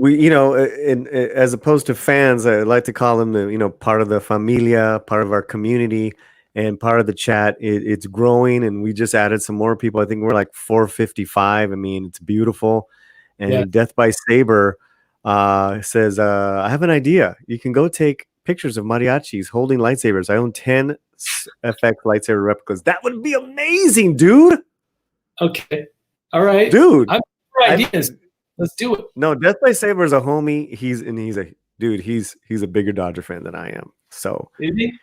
we, you know, as opposed to fans, I like to call them the, you know, part of the familia, part of our community, and part of the chat. It's growing, and we just added some more people. I think we're like 455. I mean, it's beautiful. And Yeah. Death by Saber says, I have an idea. You can go take pictures of mariachis holding lightsabers. I own 10 FX lightsaber replicas. That would be amazing, dude. Okay. All right. Dude. I'm for ideas. Let's do it. No, Death by Saber is a homie. He's a dude. He's a bigger Dodger fan than I am. So Maybe?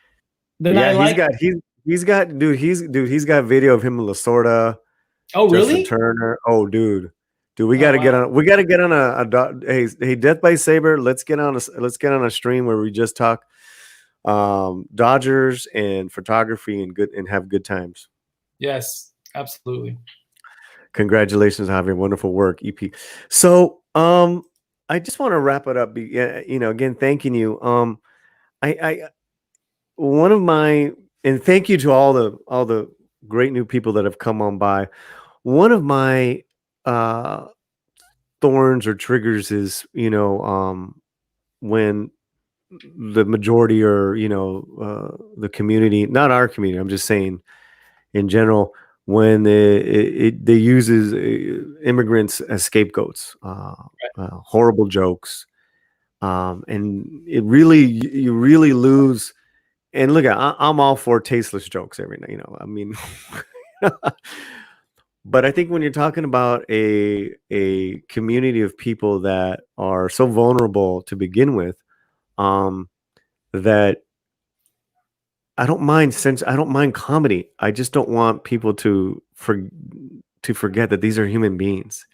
Then yeah, I like he's got video of him in Lasorda. Oh, Justin really? Turner. Oh, dude, we got to get on. We got to get on hey, Death by Saber. Let's get on a stream where we just talk Dodgers and photography and have good times. Yes, absolutely. Congratulations, Javier. Wonderful work, EP. So, I just want to wrap it up. You know, again, thanking you. And thank you to all the great new people that have come on by. One of my thorns or triggers is, you know, when the majority or, you know, the community, not our community, I'm just saying in general, when they uses immigrants as scapegoats, horrible jokes, and you really lose. And look, I'm all for tasteless jokes every night, you know. I mean, but I think when you're talking about a community of people that are so vulnerable to begin with, that I don't mind comedy. I just don't want people to forget that these are human beings.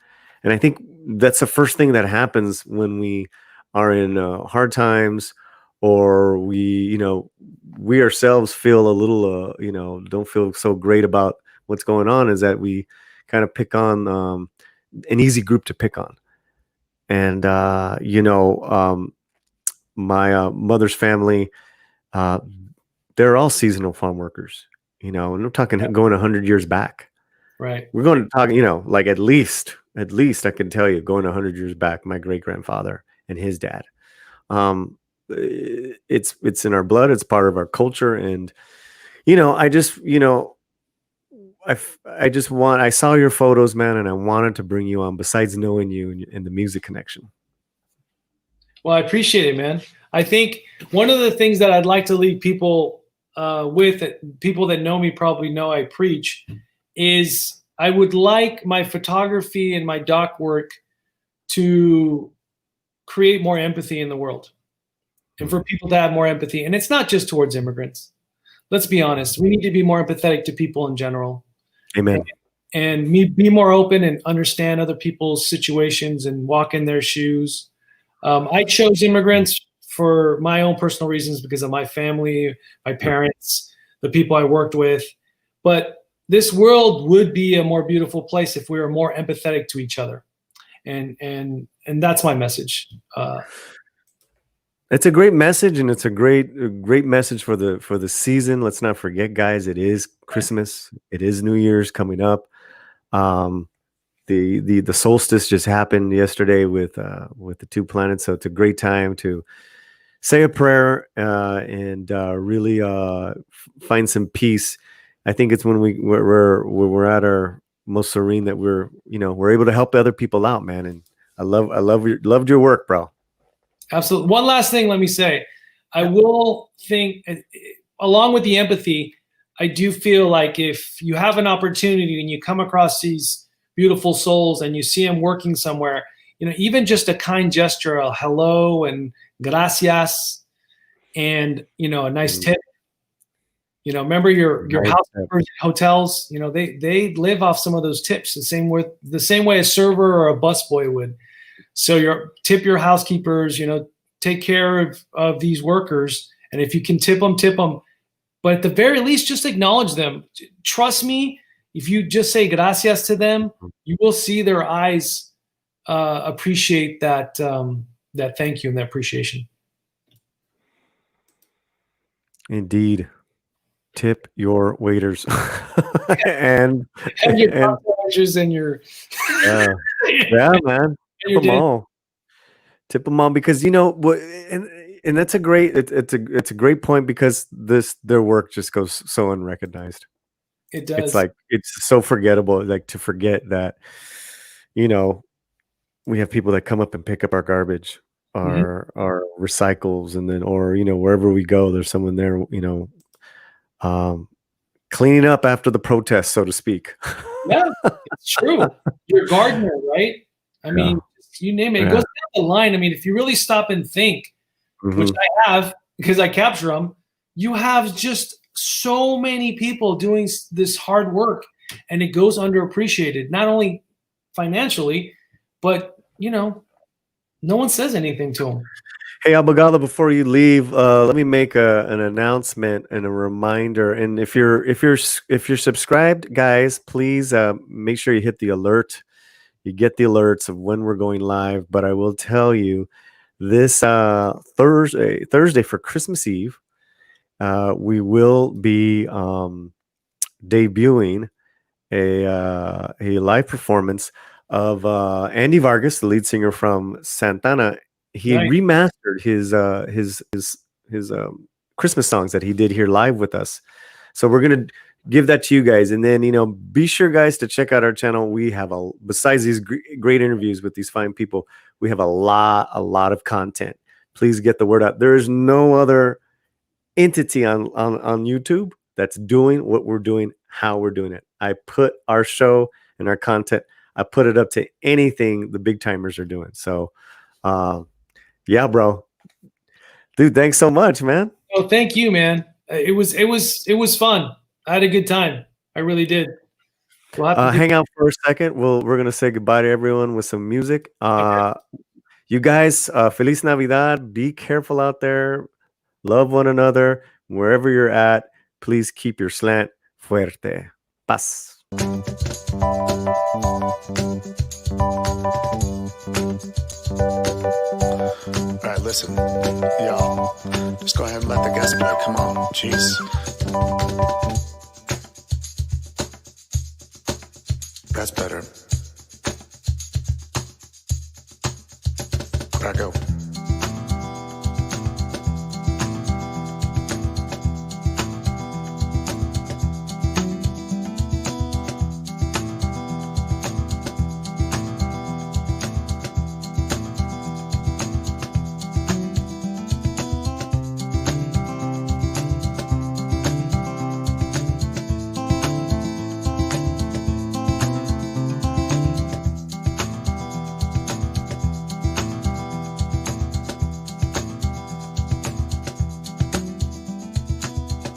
And I think that's the first thing that happens when we are in hard times, or we ourselves feel a little, don't feel so great about what's going on, is that we kind of pick on an easy group to pick on. And, my mother's family, they're all seasonal farm workers, and I'm talking going 100 years back. Right. We're going to talk, like at least I can tell you, going 100 years back, my great grandfather and his dad. It's in our blood. It's part of our culture. And, I saw your photos, man, and I wanted to bring you on, besides knowing you and the music connection. Well, I appreciate it, man. I think one of the things that I'd like to leave people with, people that know me probably know I preach, is I would like my photography and my doc work to create more empathy in the world, and for people to have more empathy. And it's not just towards immigrants. Let's be honest. We need to be more empathetic to people in general. Amen. And be more open and understand other people's situations and walk in their shoes. I chose immigrants for my own personal reasons, because of my family, my parents, the people I worked with. But this world would be a more beautiful place if we were more empathetic to each other. And that's my message. It's a great message, and it's a great message for the season. Let's not forget, guys, it is Christmas. It is New Year's coming up. The solstice just happened yesterday with the two planets, so it's a great time to say a prayer and really find some peace. I think it's when we're at our most serene that we're able to help other people out, man. And I loved your work, bro. Absolutely. One last thing, let me say, I will think, along with the empathy, I do feel like if you have an opportunity and you come across these beautiful souls and you see them working somewhere, even just a kind gesture, a hello and gracias, and a nice tip. Remember your housekeepers, hotels. They live off some of those tips the same way a server or a busboy would. So tip your housekeepers. Take care of these workers, and if you can tip them. But at the very least, just acknowledge them. Trust me, if you just say gracias to them, you will see their eyes appreciate that thank you and that appreciation. Indeed. Tip your waiters and your managers and your yeah, man. Tip them all. Tip them on, because and that's a great it's a great point, because their work just goes so unrecognized. It does. It's like, it's so forgettable, like, to forget that, we have people that come up and pick up our garbage, our recycles, and then, or wherever we go, there's someone there, cleaning up after the protest, so to speak. Yeah, it's true. Your gardener, right? I mean, you name it. It goes down the line. I mean, if you really stop and think, which I have because I capture them, you have just so many people doing this hard work, and it goes underappreciated, not only financially, but no one says anything to them. Hey, Abogado, before you leave, let me make an announcement and a reminder. And if you're subscribed, guys, please make sure you hit the alert. You get the alerts of when we're going live. But I will tell you, this Thursday for Christmas Eve, we will be debuting a live performance of Andy Vargas, the lead singer from Santana. He remastered his Christmas songs that he did here live with us. So we're gonna give that to you guys, and then be sure, guys, to check out our channel. We have besides these great interviews with these fine people, we have a lot of content. Please get the word out. There is no other entity on YouTube that's doing what we're doing, how we're doing it. I put our show and our content, I put it up to anything the big timers are doing. So yeah, bro, dude, thanks so much, man. Oh, thank you, man. It was fun. I had a good time. I really did. We'll have to hang out for a second. We're gonna say goodbye to everyone with some music. Okay. You guys, Feliz Navidad. Be careful out there. Love one another. Wherever you're at, please keep your slant fuerte. Paz. All right, listen, y'all, just go ahead and let the guests play. Come on, jeez. That's better. Back up.